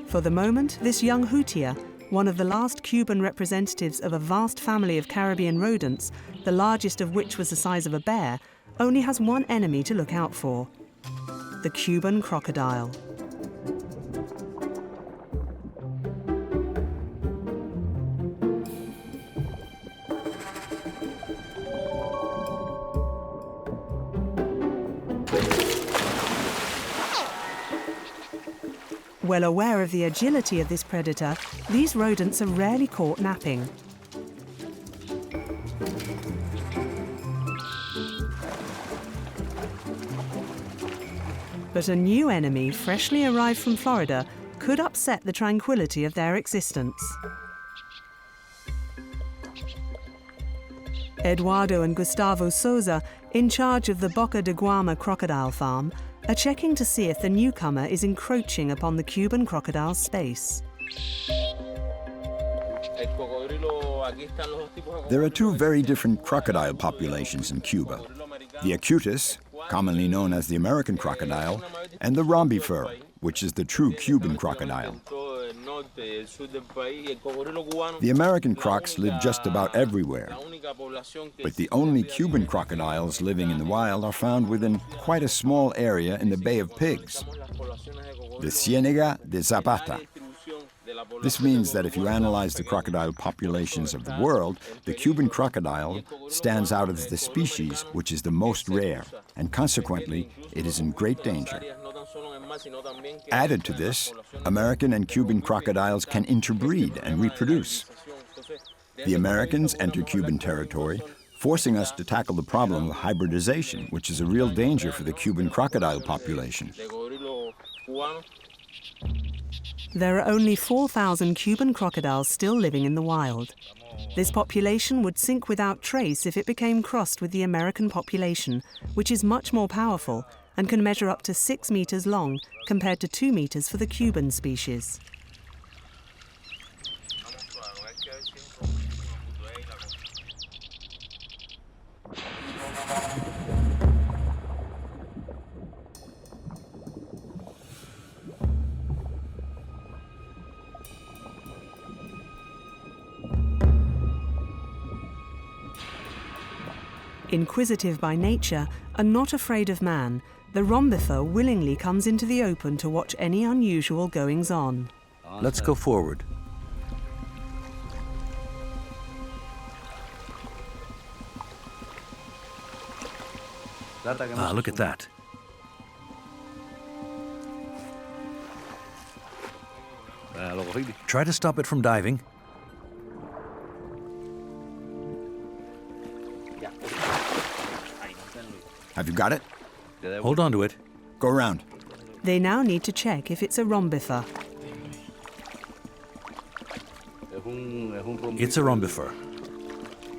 For the moment, this young hutia, one of the last Cuban representatives of a vast family of Caribbean rodents, the largest of which was the size of a bear, only has one enemy to look out for: the Cuban crocodile. Well aware of the agility of this predator, these rodents are rarely caught napping. But a new enemy, freshly arrived from Florida, could upset the tranquility of their existence. Eduardo and Gustavo Souza, in charge of the Boca de Guama crocodile farm, are checking to see if the newcomer is encroaching upon the Cuban crocodile's space. There are two very different crocodile populations in Cuba: the acutus, commonly known as the American crocodile, and the rhombifur, which is the true Cuban crocodile. The American crocs live just about everywhere, but the only Cuban crocodiles living in the wild are found within quite a small area in the Bay of Pigs, the Ciénaga de Zapata. This means that if you analyze the crocodile populations of the world, the Cuban crocodile stands out as the species which is the most rare, and consequently, it is in great danger. Added to this, American and Cuban crocodiles can interbreed and reproduce. The Americans enter Cuban territory, forcing us to tackle the problem of hybridization, which is a real danger for the Cuban crocodile population. There are only 4,000 Cuban crocodiles still living in the wild. This population would sink without trace if it became crossed with the American population, which is much more powerful and can measure up to 6 meters long, compared to 2 meters for the Cuban species. Inquisitive by nature and not afraid of man, the rhombifur willingly comes into the open to watch any unusual goings-on. Let's go forward. Look at that. Try to stop it from diving. Have you got it? Hold on to it. Go around. They now need to check if it's a rhombifur. It's a rhombifur.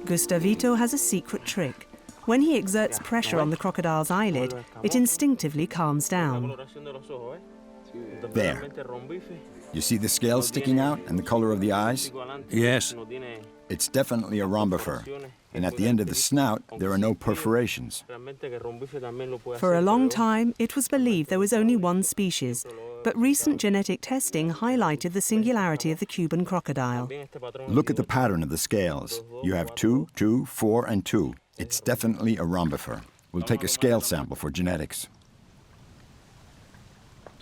Gustavito has a secret trick. When he exerts pressure on the crocodile's eyelid, it instinctively calms down. There. You see the scales sticking out and the color of the eyes? Yes. It's definitely a rhombifur. And at the end of the snout, there are no perforations. For a long time, it was believed there was only one species, but recent genetic testing highlighted the singularity of the Cuban crocodile. Look at the pattern of the scales. You have 2, 2, 4, and 2. It's definitely a rhombifur. We'll take a scale sample for genetics.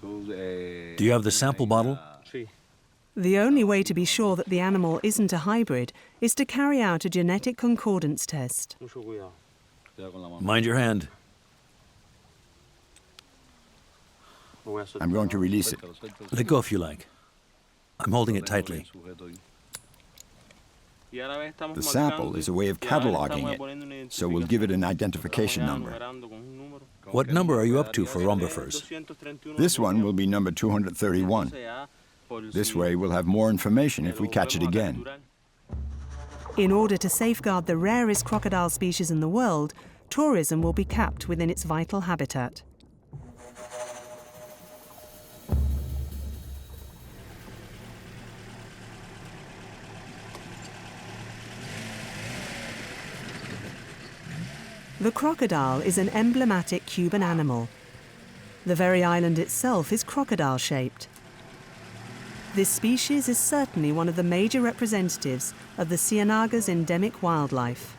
Do you have the sample bottle? The only way to be sure that the animal isn't a hybrid is to carry out a genetic concordance test. Mind your hand. I'm going to release it. Let go if you like. I'm holding it tightly. The sample is a way of cataloging it, so we'll give it an identification number. What number are you up to for rhombifers? This one will be number 231. This way we'll have more information if we catch it again. In order to safeguard the rarest crocodile species in the world, tourism will be capped within its vital habitat. The crocodile is an emblematic Cuban animal. The very island itself is crocodile-shaped. This species is certainly one of the major representatives of the Ciénaga's endemic wildlife.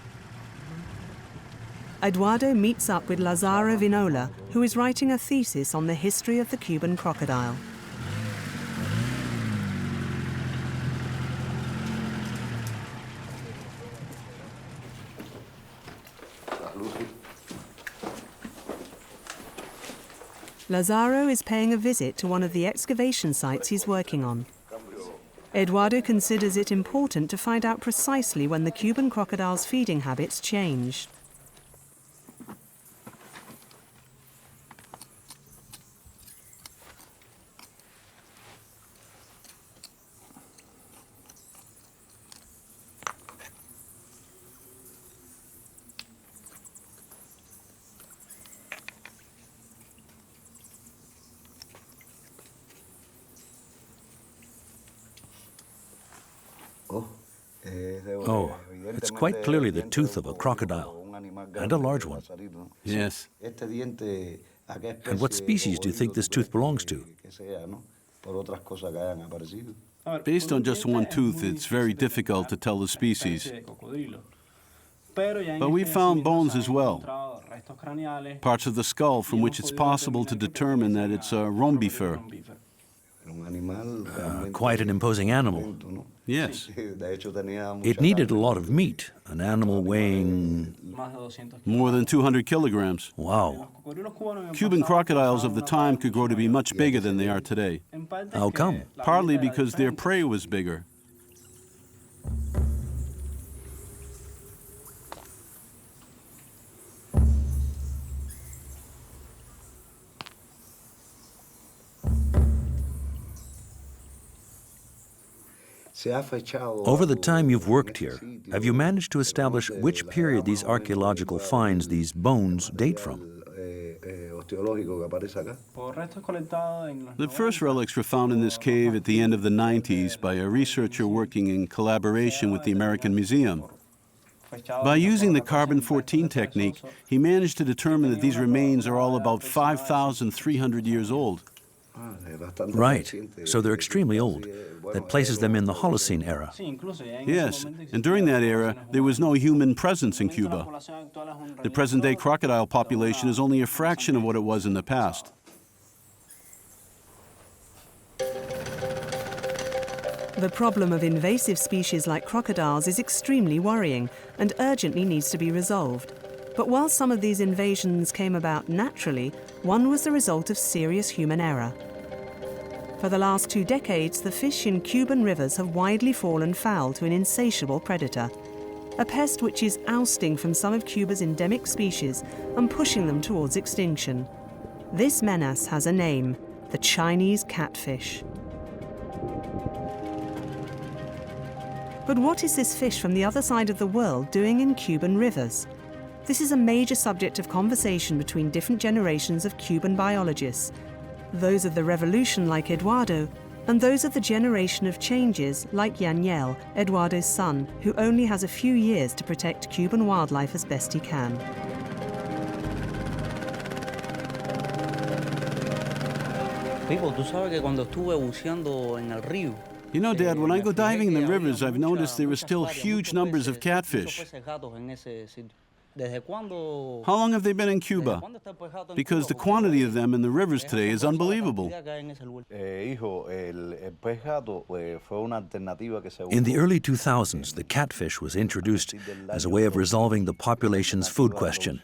Eduardo meets up with Lazaro Vinola, who is writing a thesis on the history of the Cuban crocodile. Lazaro is paying a visit to one of the excavation sites he's working on. Eduardo considers it important to find out precisely when the Cuban crocodile's feeding habits changed. Oh, it's quite clearly the tooth of a crocodile, and a large one. Yes. And what species do you think this tooth belongs to? Based on just one tooth, it's very difficult to tell the species. But we found bones as well, parts of the skull from which it's possible to determine that it's a rhombifer. Quite an imposing animal. Yes. It needed a lot of meat, an animal weighing... More than 200 kilograms. Wow. Cuban crocodiles of the time could grow to be much bigger than they are today. How come? Partly because their prey was bigger. Over the time you've worked here, have you managed to establish which period these archaeological finds, these bones, date from? The first relics were found in this cave at the end of the 90s by a researcher working in collaboration with the American Museum. By using the carbon-14 technique, he managed to determine that these remains are all about 5,300 years old. Right, so they're extremely old. That places them in the Holocene era. Yes, and during that era, there was no human presence in Cuba. The present-day crocodile population is only a fraction of what it was in the past. The problem of invasive species like crocodiles is extremely worrying and urgently needs to be resolved. But while some of these invasions came about naturally, one was the result of serious human error. For the last 2 decades, the fish in Cuban rivers have widely fallen foul to an insatiable predator, a pest which is ousting from some of Cuba's endemic species and pushing them towards extinction. This menace has a name: the Chinese catfish. But what is this fish from the other side of the world doing in Cuban rivers? This is a major subject of conversation between different generations of Cuban biologists, those of the revolution like Eduardo, and those of the generation of changes like Yaniel, Eduardo's son, who only has a few years to protect Cuban wildlife as best he can. You know, Dad, when I go diving in the rivers, I've noticed there are still huge numbers of catfish. How long have they been in Cuba? Because the quantity of them in the rivers today is unbelievable. In the early 2000s, the catfish was introduced as a way of resolving the population's food question.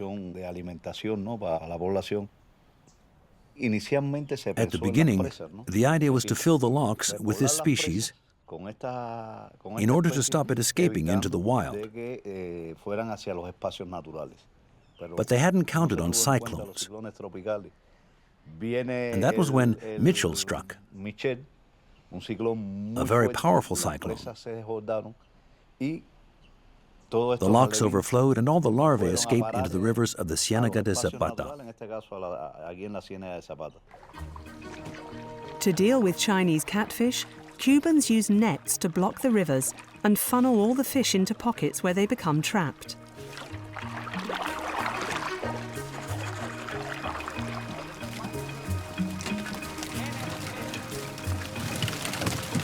At the beginning, the idea was to fill the locks with this species in order to stop it escaping into the wild. But they hadn't counted on cyclones. And that was when Mitchell struck, a very powerful cyclone. The locks overflowed and all the larvae escaped into the rivers of the Ciénaga de Zapata. To deal with Chinese catfish, Cubans use nets to block the rivers and funnel all the fish into pockets where they become trapped.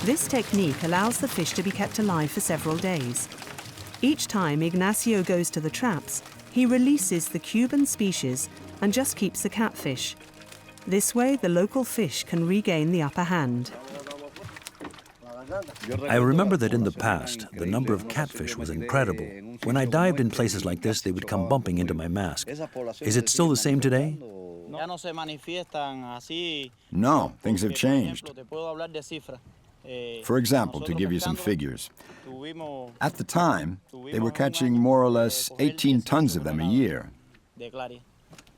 This technique allows the fish to be kept alive for several days. Each time Ignacio goes to the traps, he releases the Cuban species and just keeps the catfish. This way, the local fish can regain the upper hand. I remember that in the past, the number of catfish was incredible. When I dived in places like this, they would come bumping into my mask. Is it still the same today? No, things have changed. For example, to give you some figures, at the time, they were catching more or less 18 tons of them a year.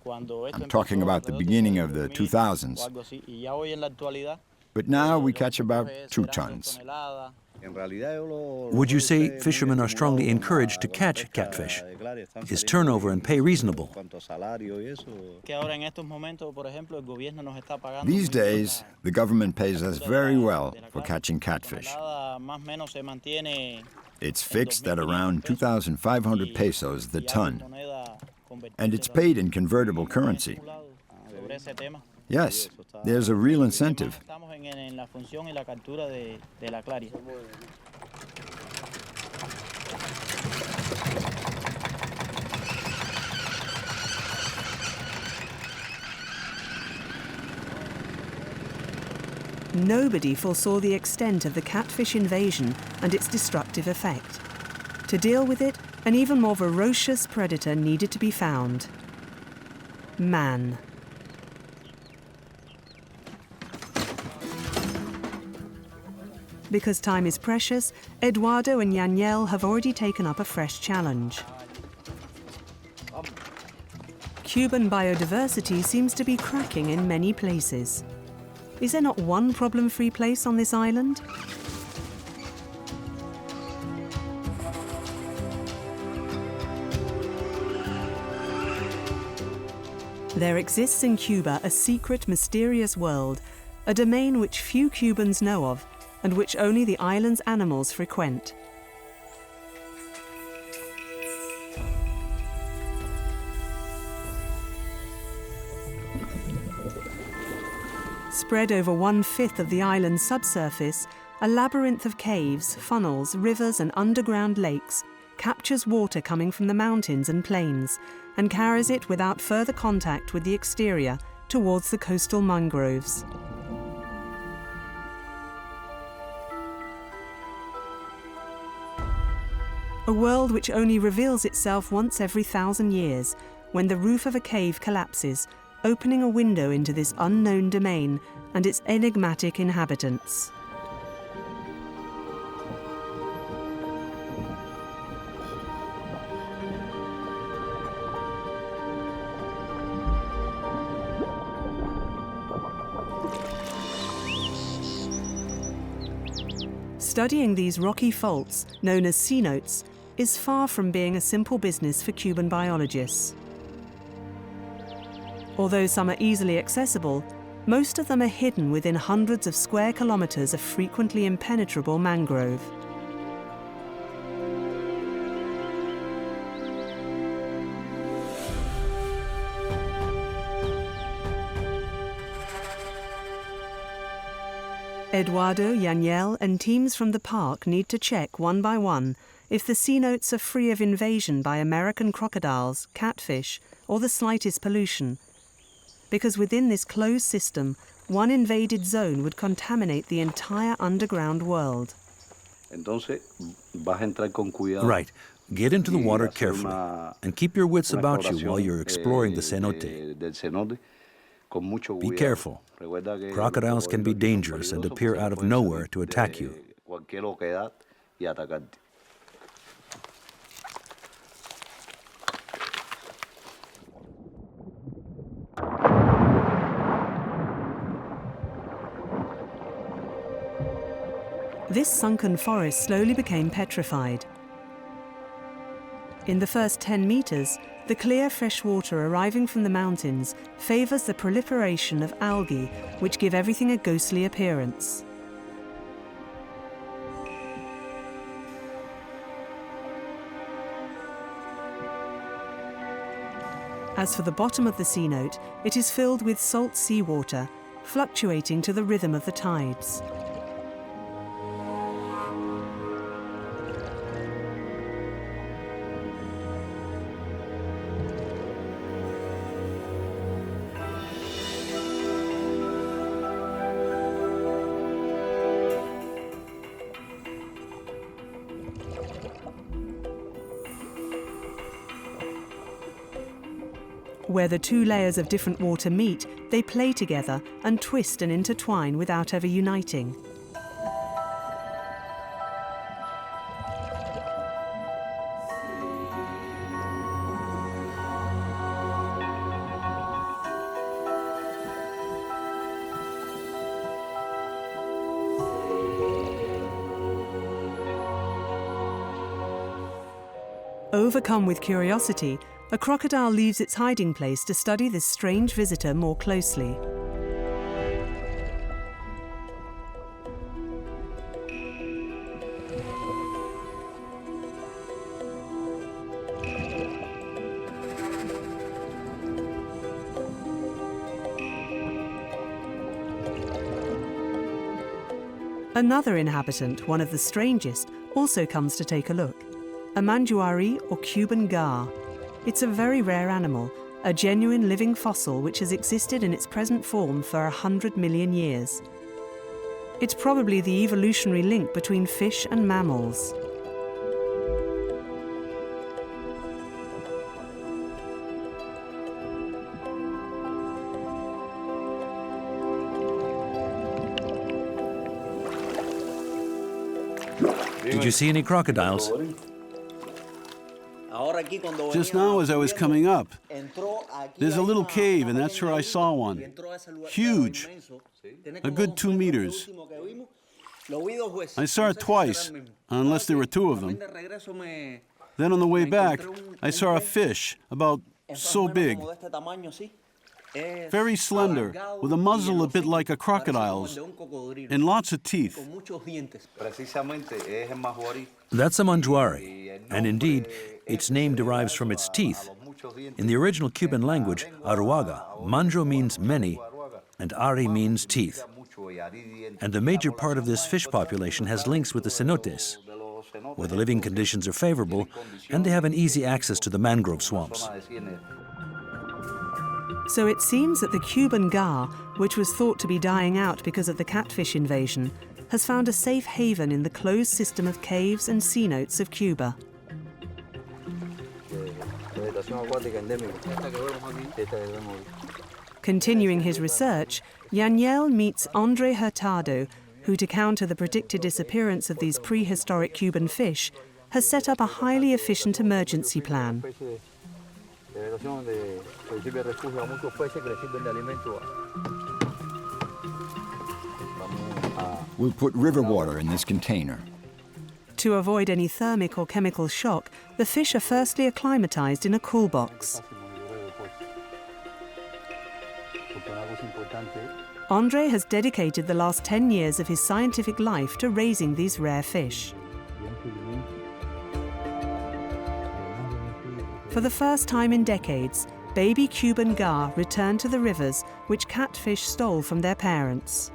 I'm talking about the beginning of the 2000s. But now we catch about 2 tons. Would you say fishermen are strongly encouraged to catch catfish? Is turnover and pay reasonable? These days, the government pays us very well for catching catfish. It's fixed at around 2,500 pesos the ton, and it's paid in convertible currency. Yes, there's a real incentive. Nobody foresaw the extent of the catfish invasion and its destructive effect. To deal with it, an even more ferocious predator needed to be found: man. Because time is precious, Eduardo and Yaniel have already taken up a fresh challenge. Cuban biodiversity seems to be cracking in many places. Is there not one problem-free place on this island? There exists in Cuba a secret, mysterious world, a domain which few Cubans know of, and which only the island's animals frequent. Spread over 1/5 of the island's subsurface, a labyrinth of caves, funnels, rivers and underground lakes captures water coming from the mountains and plains and carries it without further contact with the exterior towards the coastal mangroves. A world which only reveals itself once every 1,000 years, when the roof of a cave collapses, opening a window into this unknown domain and its enigmatic inhabitants. Studying these rocky faults, known as cenotes, is far from being a simple business for Cuban biologists. Although some are easily accessible, most of them are hidden within hundreds of square kilometers of frequently impenetrable mangrove. Eduardo, Yaniel and teams from the park need to check one by one if the cenotes are free of invasion by American crocodiles, catfish, or the slightest pollution, because within this closed system, one invaded zone would contaminate the entire underground world. Right. Get into the water carefully and keep your wits about you while you're exploring the cenote. Be careful. Crocodiles can be dangerous and appear out of nowhere to attack you. This sunken forest slowly became petrified. In the first 10 meters, the clear fresh water arriving from the mountains favors the proliferation of algae, which give everything a ghostly appearance. As for the bottom of the cenote, it is filled with salt seawater, fluctuating to the rhythm of the tides. Where the two layers of different water meet, they play together and twist and intertwine without ever uniting. Overcome with curiosity, a crocodile leaves its hiding place to study this strange visitor more closely. Another inhabitant, one of the strangest, also comes to take a look. A manjuari or Cuban gar. It's a very rare animal, a genuine living fossil which has existed in its present form for 100 million years. It's probably the evolutionary link between fish and mammals. Did you see any crocodiles? Just now as I was coming up, there's a little cave, and that's where I saw one. Huge, a good 2 meters. I saw it twice, unless there were two of them. Then on the way back, I saw a fish about so big, very slender, with a muzzle a bit like a crocodile's, and lots of teeth. That's a manjuari, and indeed, its name derives from its teeth. In the original Cuban language, aruaga, manjo means many, and ari means teeth. And a major part of this fish population has links with the cenotes, where the living conditions are favorable, and they have an easy access to the mangrove swamps. So it seems that the Cuban gar, which was thought to be dying out because of the catfish invasion, has found a safe haven in the closed system of caves and cenotes of Cuba. Continuing his research, Daniel meets André Hurtado, who, to counter the predicted disappearance of these prehistoric Cuban fish, has set up a highly efficient emergency plan. We'll put river water in this container. To avoid any thermic or chemical shock, the fish are firstly acclimatized in a cool box. André has dedicated the last 10 years of his scientific life to raising these rare fish. For the first time in decades, baby Cuban gar returned to the rivers which catfish stole from their parents.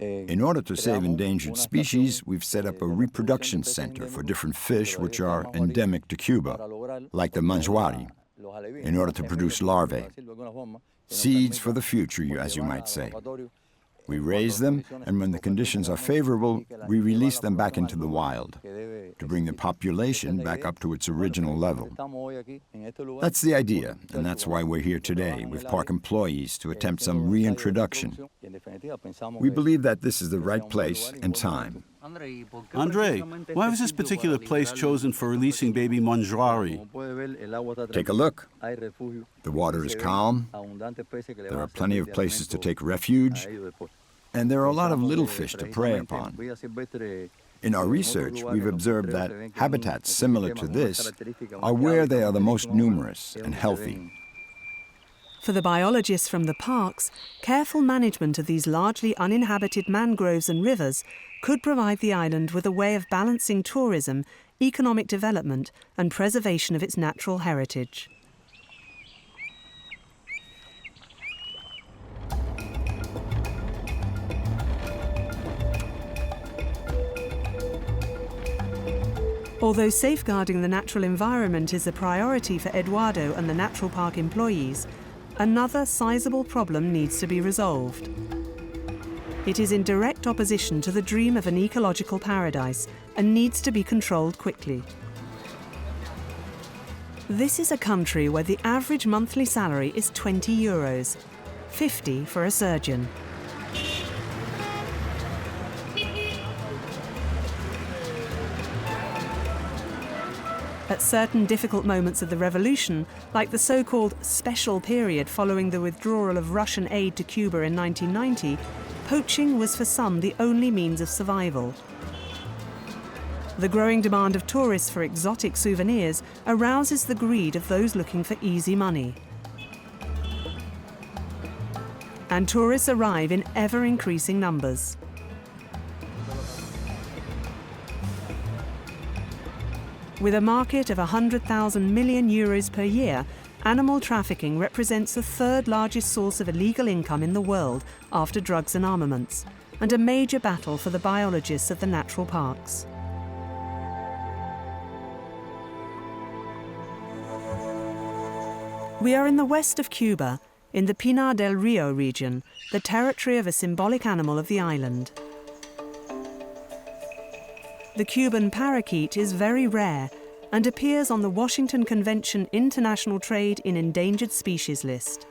In order to save endangered species, we've set up a reproduction center for different fish which are endemic to Cuba, like the manjuari, in order to produce larvae. Seeds for the future, as you might say. We raise them, and when the conditions are favorable, we release them back into the wild to bring the population back up to its original level. That's the idea, and that's why we're here today with park employees to attempt some reintroduction. We believe that this is the right place and time. Andre, why was this particular place chosen for releasing baby manjuari? Take a look. The water is calm, there are plenty of places to take refuge, and there are a lot of little fish to prey upon. In our research, we've observed that habitats similar to this are where they are the most numerous and healthy. For the biologists from the parks, careful management of these largely uninhabited mangroves and rivers could provide the island with a way of balancing tourism, economic development, and preservation of its natural heritage. Although safeguarding the natural environment is a priority for Eduardo and the natural park employees, another sizable problem needs to be resolved. It is in direct opposition to the dream of an ecological paradise and needs to be controlled quickly. This is a country where the average monthly salary is €20, 50 for a surgeon. At certain difficult moments of the revolution, like the so-called special period following the withdrawal of Russian aid to Cuba in 1990, poaching was for some the only means of survival. The growing demand of tourists for exotic souvenirs arouses the greed of those looking for easy money. And tourists arrive in ever-increasing numbers. With a market of €100,000 million per year, animal trafficking represents the third largest source of illegal income in the world after drugs and armaments, and a major battle for the biologists of the natural parks. We are in the west of Cuba, in the Pinar del Rio region, the territory of a symbolic animal of the island. The Cuban parakeet is very rare and appears on the Washington Convention International Trade in Endangered Species list.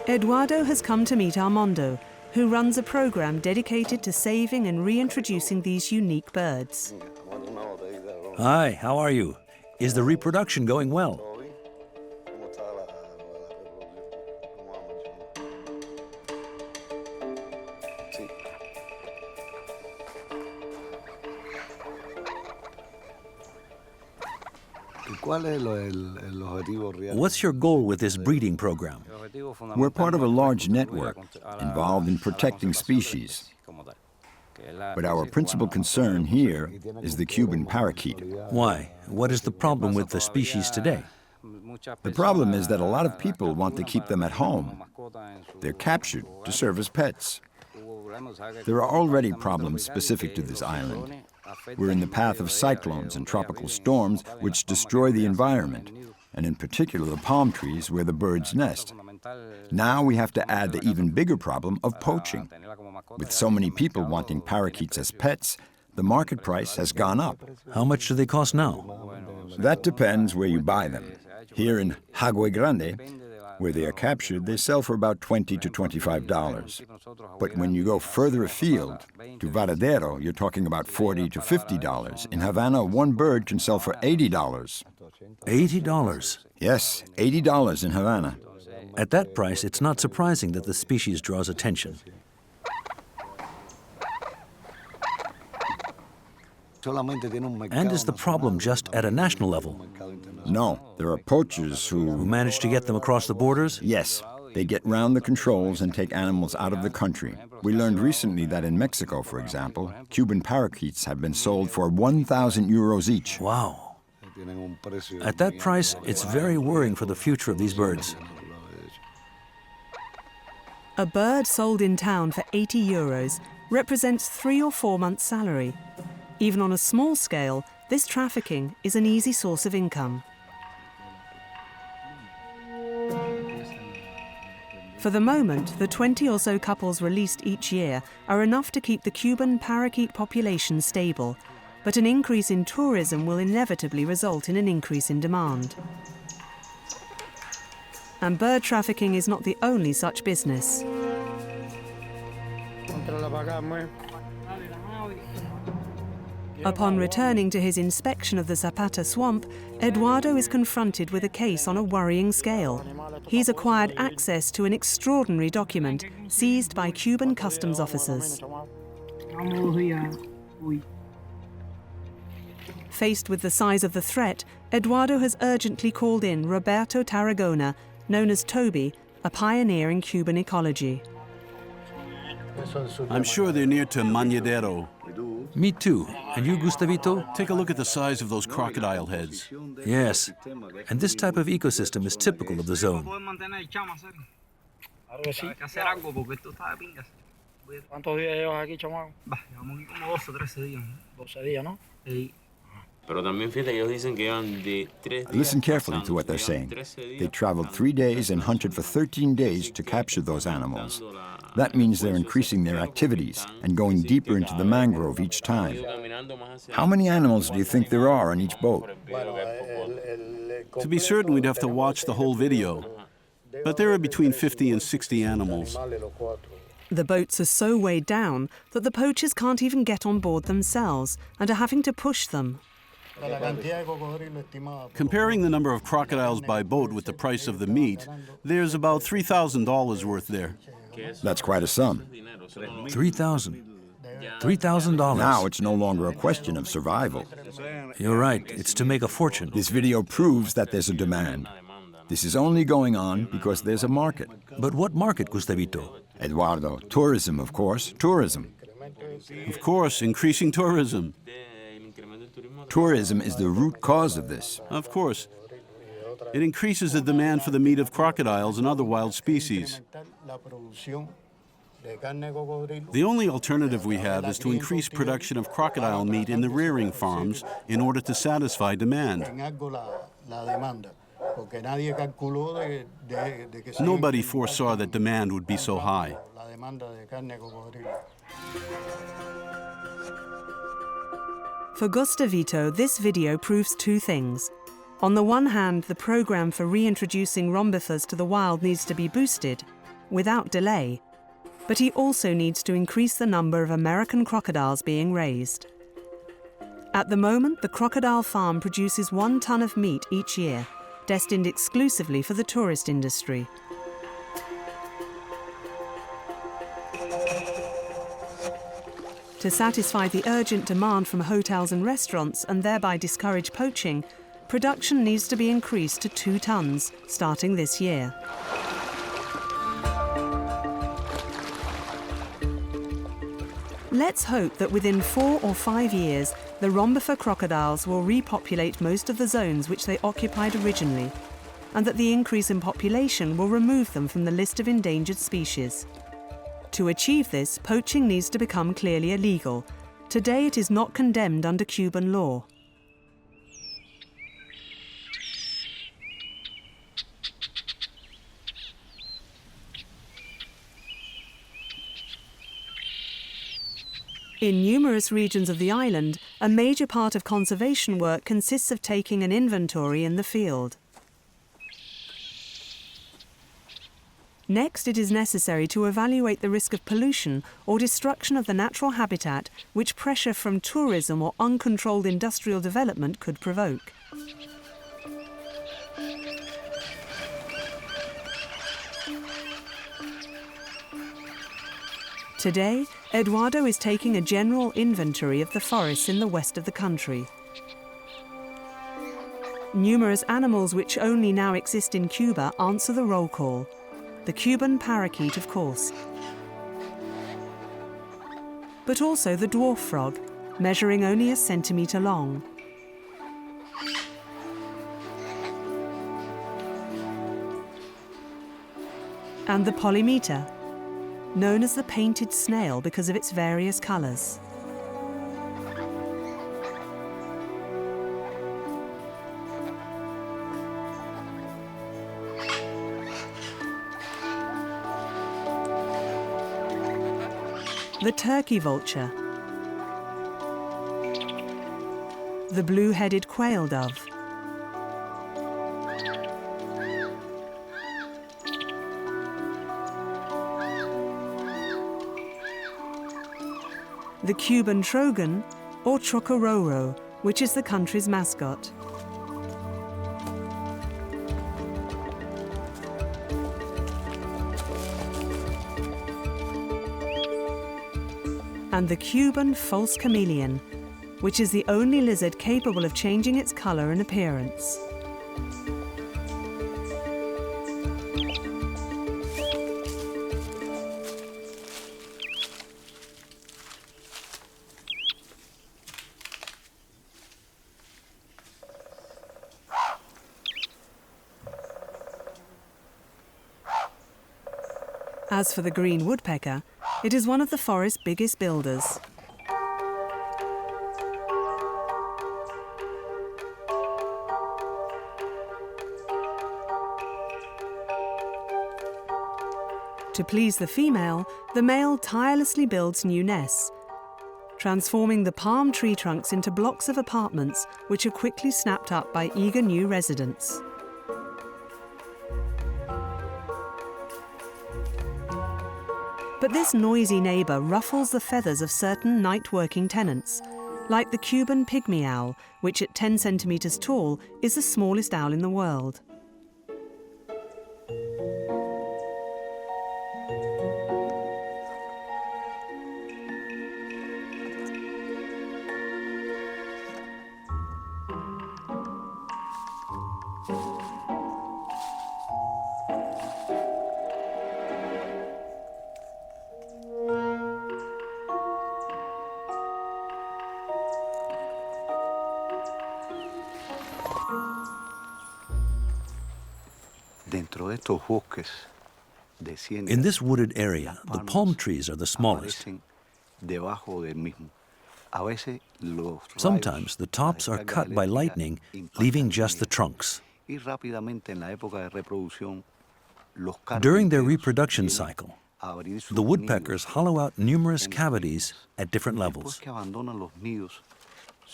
Eduardo has come to meet Armando, who runs a program dedicated to saving and reintroducing these unique birds. Hi, how are you? Is the reproduction going well? What's your goal with this breeding program? We're part of a large network involved in protecting species. But our principal concern here is the Cuban parakeet. Why? What is the problem with the species today? The problem is that a lot of people want to keep them at home. They're captured to serve as pets. There are already problems specific to this island. We're in the path of cyclones and tropical storms which destroy the environment, and in particular the palm trees where the birds nest. Now we have to add the even bigger problem of poaching. With so many people wanting parakeets as pets, the market price has gone up. How much do they cost now? That depends where you buy them. Here in Jagüey Grande, where they are captured, they sell for about $20 to $25. But when you go further afield, to Varadero, you're talking about $40 to $50. In Havana, one bird can sell for $80. $80? Yes, $80 in Havana. At that price, it's not surprising that the species draws attention. And is the problem just at a national level? No, there are poachers who manage to get them across the borders? Yes, They get round the controls and take animals out of the country. We learned recently that in Mexico, for example, Cuban parakeets have been sold for 1,000 euros each. Wow. At that price, it's very worrying for the future of these birds. A bird sold in town for 80 euros represents 3 or 4 months' salary. Even on a small scale, this trafficking is an easy source of income. For the moment, the 20 or so couples released each year are enough to keep the Cuban parakeet population stable, but an increase in tourism will inevitably result in an increase in demand. And bird trafficking is not the only such business. Upon returning to his inspection of the Zapata swamp, Eduardo is confronted with a case on a worrying scale. He's acquired access to an extraordinary document seized by Cuban customs officers. Faced with the size of the threat, Eduardo has urgently called in Roberto Tarragona, known as Toby, a pioneer in Cuban ecology. I'm sure they're near to Mañadero. Me too. And you, Gustavito? Take a look at the size of those crocodile heads. Yes. And this type of ecosystem is typical of the zone. Listen carefully to what they're saying. They traveled 3 days and hunted for 13 days to capture those animals. That means they're increasing their activities and going deeper into the mangrove each time. How many animals do you think there are on each boat? To be certain, we'd have to watch the whole video. But there are between 50 and 60 animals. The boats are so weighed down that the poachers can't even get on board themselves and are having to push them. Comparing the number of crocodiles by boat with the price of the meat, there's about $3,000 worth there. That's quite a sum. $3,000. $3,000. Now it's no longer a question of survival. You're right. It's to make a fortune. This video proves that there's a demand. This is only going on because there's a market. But what market, Gustavito? Eduardo, tourism, of course. Tourism. Of course, increasing tourism. Tourism is the root cause of this. Of course. It increases the demand for the meat of crocodiles and other wild species. The only alternative we have is to increase production of crocodile meat in the rearing farms in order to satisfy demand. Nobody foresaw that demand would be so high. For Gustavito, this video proves 2 things. On the one hand, the program for reintroducing rhombifers to the wild needs to be boosted, without delay. But he also needs to increase the number of American crocodiles being raised. At the moment, the crocodile farm produces 1 ton of meat each year, destined exclusively for the tourist industry. To satisfy the urgent demand from hotels and restaurants and thereby discourage poaching, production needs to be increased to 2 tons, starting this year. Let's hope that within 4 or 5 years, the rhombifer crocodiles will repopulate most of the zones which they occupied originally, and that the increase in population will remove them from the list of endangered species. To achieve this, poaching needs to become clearly illegal. Today it is not condemned under Cuban law. In numerous regions of the island, a major part of conservation work consists of taking an inventory in the field. Next, it is necessary to evaluate the risk of pollution or destruction of the natural habitat which pressure from tourism or uncontrolled industrial development could provoke. Today, Eduardo is taking a general inventory of the forests in the west of the country. Numerous animals which only now exist in Cuba answer the roll call. The the Cuban parakeet, of course, but also the dwarf frog, measuring only a centimetre long. And the polymeter, known as the painted snail because of its various colours. The turkey vulture, the blue-headed quail dove, the Cuban trogon, or chocororo, which is the country's mascot. And the Cuban false chameleon, which is the only lizard capable of changing its colour and appearance. As for the green woodpecker, it is one of the forest's biggest builders. To please the female, the male tirelessly builds new nests, transforming the palm tree trunks into blocks of apartments which are quickly snapped up by eager new residents. But this noisy neighbour ruffles the feathers of certain night-working tenants, like the Cuban pygmy owl, which at 10 centimetres tall is the smallest owl in the world. In this wooded area, the palm trees are the smallest. Sometimes the tops are cut by lightning, leaving just the trunks. During their reproduction cycle, the woodpeckers hollow out numerous cavities at different levels.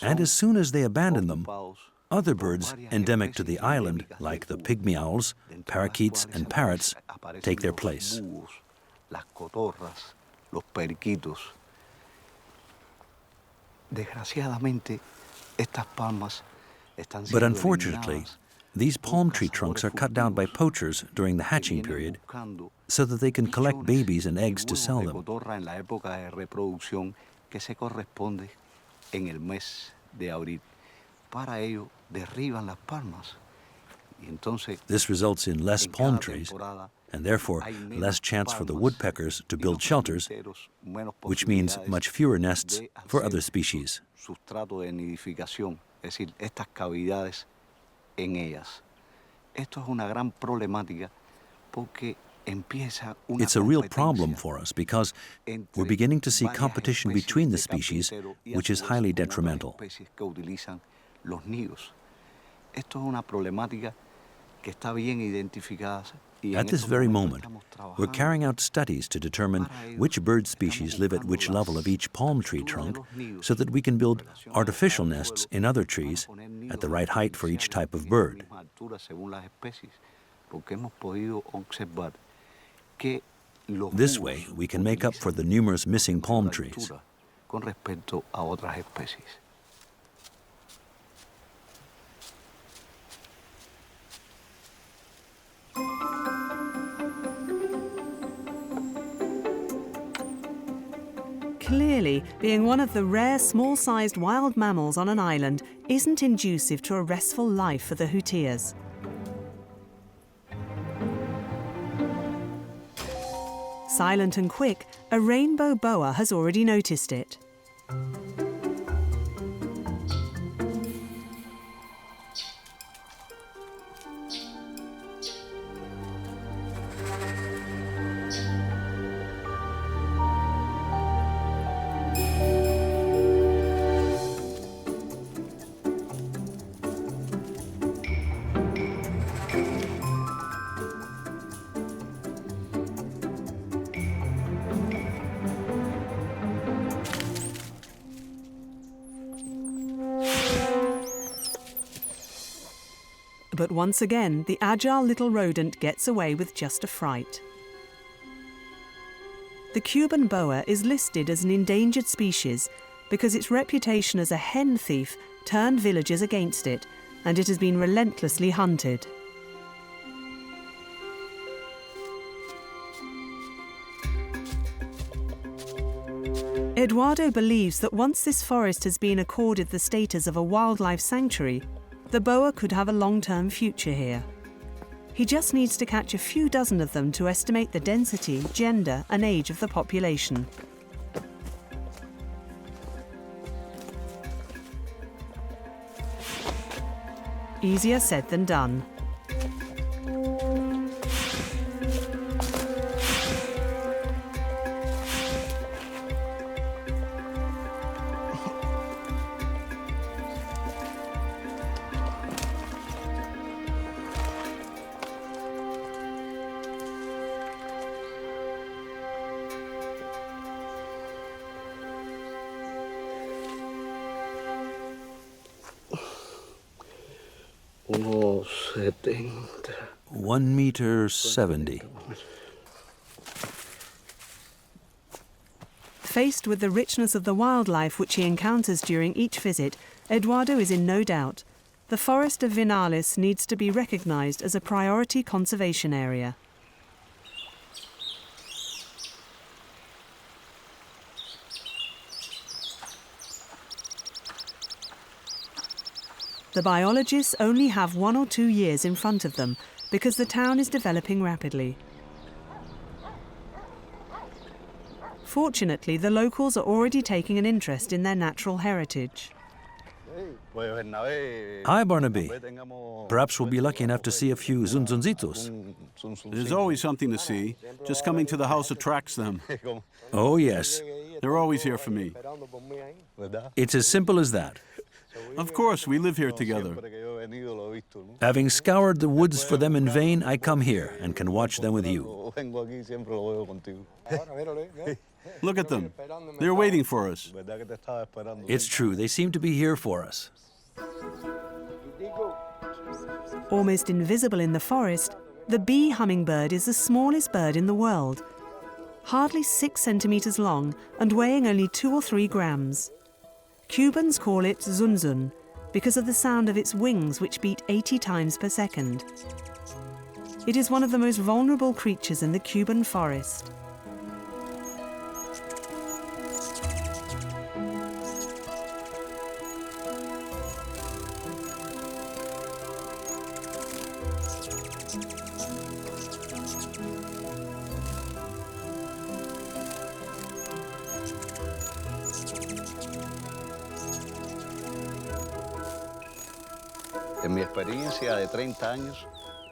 And as soon as they abandon them, other birds endemic to the island, like the pygmy owls, parakeets, and parrots, take their place. But unfortunately, these palm tree trunks are cut down by poachers during the hatching period so that they can collect babies and eggs to sell them. This results in less palm trees, and therefore less chance for the woodpeckers to build shelters, which means much fewer nests for other species. It's a real problem for us because we're beginning to see competition between the species, which is highly detrimental. At this very moment, we're carrying out studies to determine which bird species live at which level of each palm tree trunk so that we can build artificial nests in other trees at the right height for each type of bird. This way, we can make up for the numerous missing palm trees. Clearly, being one of the rare small-sized wild mammals on an island isn't conducive to a restful life for the Reappears. Silent and quick, a rainbow boa has already noticed it. But once again, the agile little rodent gets away with just a fright. The Cuban boa is listed as an endangered species because its reputation as a hen thief turned villagers against it, and it has been relentlessly hunted. Eduardo believes that once this forest has been accorded the status of a wildlife sanctuary, the boa could have a long-term future here. He just needs to catch a few dozen of them to estimate the density, gender, and age of the population. Easier said than done. Unos 70. 1 meter 70. Faced with the richness of the wildlife which he encounters during each visit, Eduardo is in no doubt. The forest of Vinales needs to be recognised as a priority conservation area. The biologists only have 1 or 2 years in front of them because the town is developing rapidly. Fortunately, the locals are already taking an interest in their natural heritage. Hi, Barnaby. Perhaps we'll be lucky enough to see a few zunzunzitos. There's always something to see. Just coming to the house attracts them. Oh, yes. They're always here for me. It's as simple as that. Of course, we live here together. Having scoured the woods for them in vain, I come here and can watch them with you. Look at them. They're waiting for us. It's true, they seem to be here for us. Almost invisible in the forest, the bee hummingbird is the smallest bird in the world. Hardly 6 centimetres long and weighing only 2 or 3 grams. Cubans call it zunzun because of the sound of its wings, which beat 80 times per second. It is one of the most vulnerable creatures in the Cuban forest.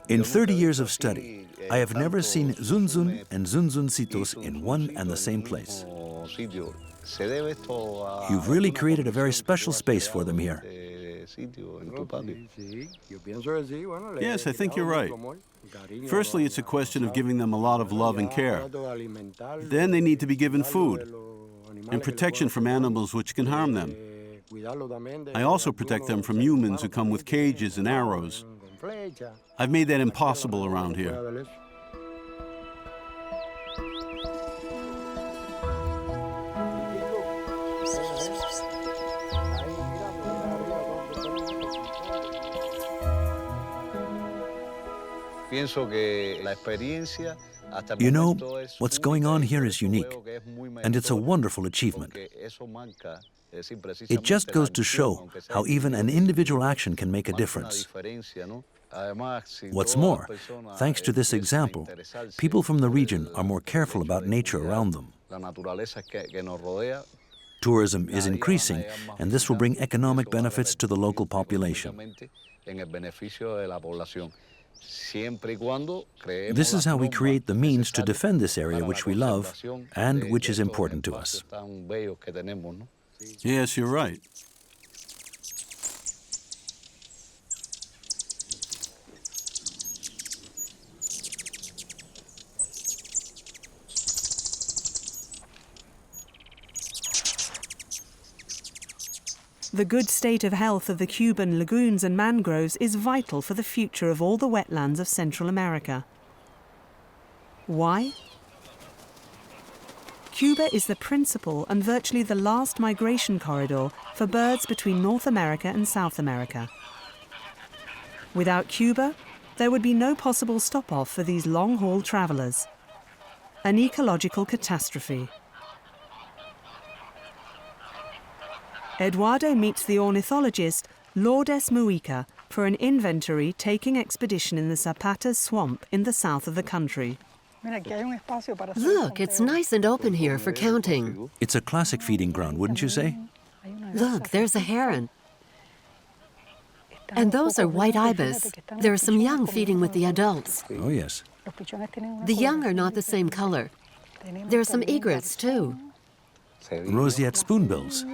In 30 years of study, I have never seen zunzun and zunzuncitos in one and the same place. You've really created a very special space for them here. Yes, I think you're right. Firstly, it's a question of giving them a lot of love and care. Then they need to be given food and protection from animals which can harm them. I also protect them from humans who come with cages and arrows. I've made that impossible around here. You know, what's going on here is unique, and it's a wonderful achievement. It just goes to show how even an individual action can make a difference. What's more, thanks to this example, people from the region are more careful about nature around them. Tourism is increasing, and this will bring economic benefits to the local population. This is how we create the means to defend this area which we love and which is important to us. Yes, you're right. The good state of health of the Cuban lagoons and mangroves is vital for the future of all the wetlands of Central America. Why? Cuba is the principal and virtually the last migration corridor for birds between North America and South America. Without Cuba, there would be no possible stop-off for these long-haul travellers. An ecological catastrophe. Eduardo meets the ornithologist Lourdes Muica for an inventory-taking expedition in the Zapatas swamp in the south of the country. Look, it's nice and open here for counting. It's a classic feeding ground, wouldn't you say? Look, there's a heron. And those are white ibis. There are some young feeding with the adults. Oh, yes. The young are not the same color. There are some egrets, too. Roseate spoonbills.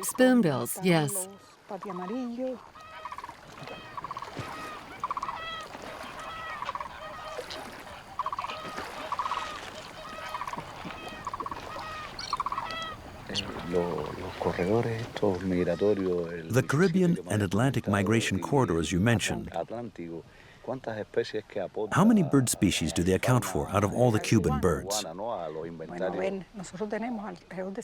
Spoonbills, yes. The Caribbean and Atlantic migration corridors you mentioned, how many bird species do they account for out of all the Cuban birds?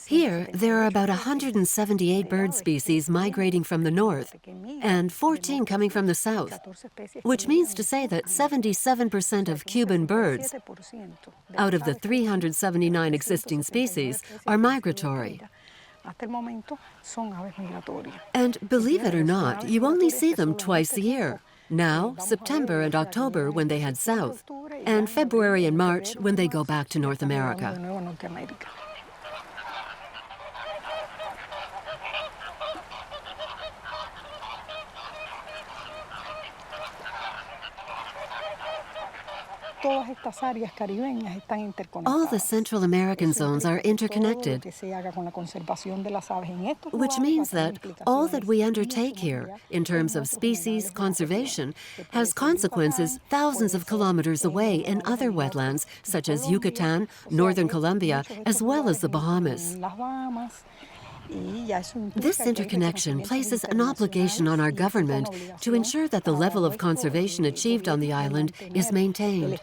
Here, there are about 178 bird species migrating from the north and 14 coming from the south, which means to say that 77% of Cuban birds, out of the 379 existing species, are migratory. And believe it or not, you only see them twice a year. Now, September and October when they head south, and February and March when they go back to North America. All the Central American zones are interconnected, which means that all that we undertake here, in terms of species conservation, has consequences thousands of kilometers away in other wetlands, such as Yucatan, northern Colombia, as well as the Bahamas. This interconnection places an obligation on our government to ensure that the level of conservation achieved on the island is maintained.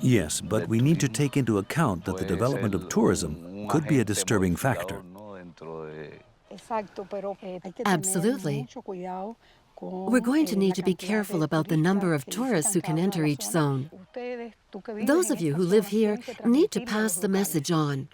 Yes, but we need to take into account that the development of tourism could be a disturbing factor. Absolutely. We're going to need to be careful about the number of tourists who can enter each zone. Those of you who live here need to pass the message on.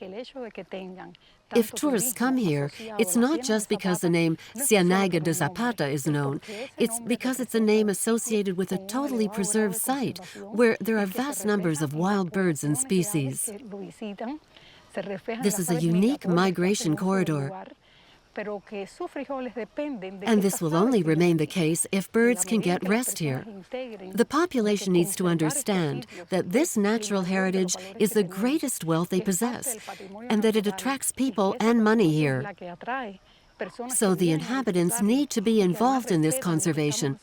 If tourists come here, it's not just because the name Ciénaga de Zapata is known. It's because it's a name associated with a totally preserved site where there are vast numbers of wild birds and species. This is a unique migration corridor. And this will only remain the case if birds can get rest here. The population needs to understand that this natural heritage is the greatest wealth they possess, and that it attracts people and money here. So the inhabitants need to be involved in this conservation.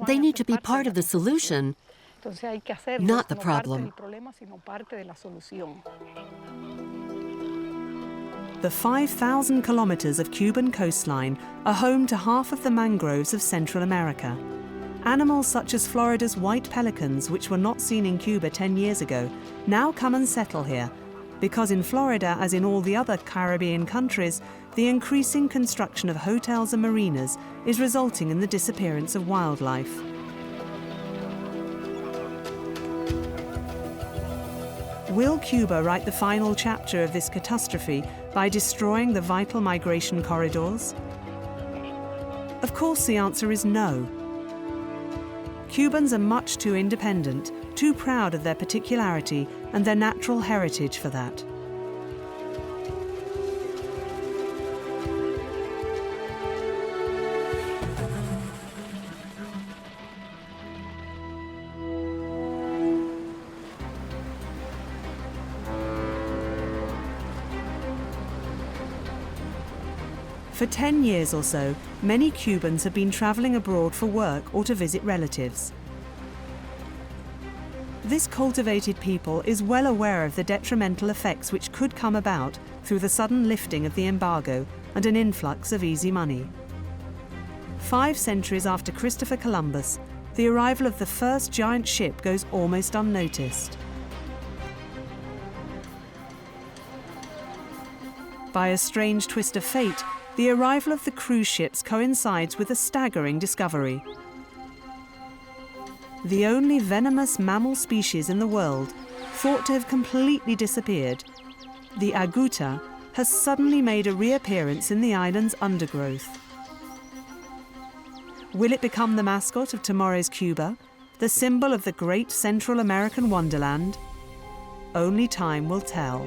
They need to be part of the solution, not the problem. The 5,000 kilometers of Cuban coastline are home to half of the mangroves of Central America. Animals such as Florida's white pelicans, which were not seen in Cuba 10 years ago, now come and settle here, because in Florida, as in all the other Caribbean countries, the increasing construction of hotels and marinas is resulting in the disappearance of wildlife. Will Cuba write the final chapter of this catastrophe by destroying the vital migration corridors? Of course, the answer is no. Cubans are much too independent, too proud of their particularity and their natural heritage for that. For 10 years or so, many Cubans have been travelling abroad for work or to visit relatives. This cultivated people is well aware of the detrimental effects which could come about through the sudden lifting of the embargo and an influx of easy money. 5 centuries after Christopher Columbus, the arrival of the first giant ship goes almost unnoticed. By a strange twist of fate, the arrival of the cruise ships coincides with a staggering discovery. The only venomous mammal species in the world, thought to have completely disappeared, the aguta, has suddenly made a reappearance in the island's undergrowth. Will it become the mascot of tomorrow's Cuba, the symbol of the great Central American wonderland? Only time will tell.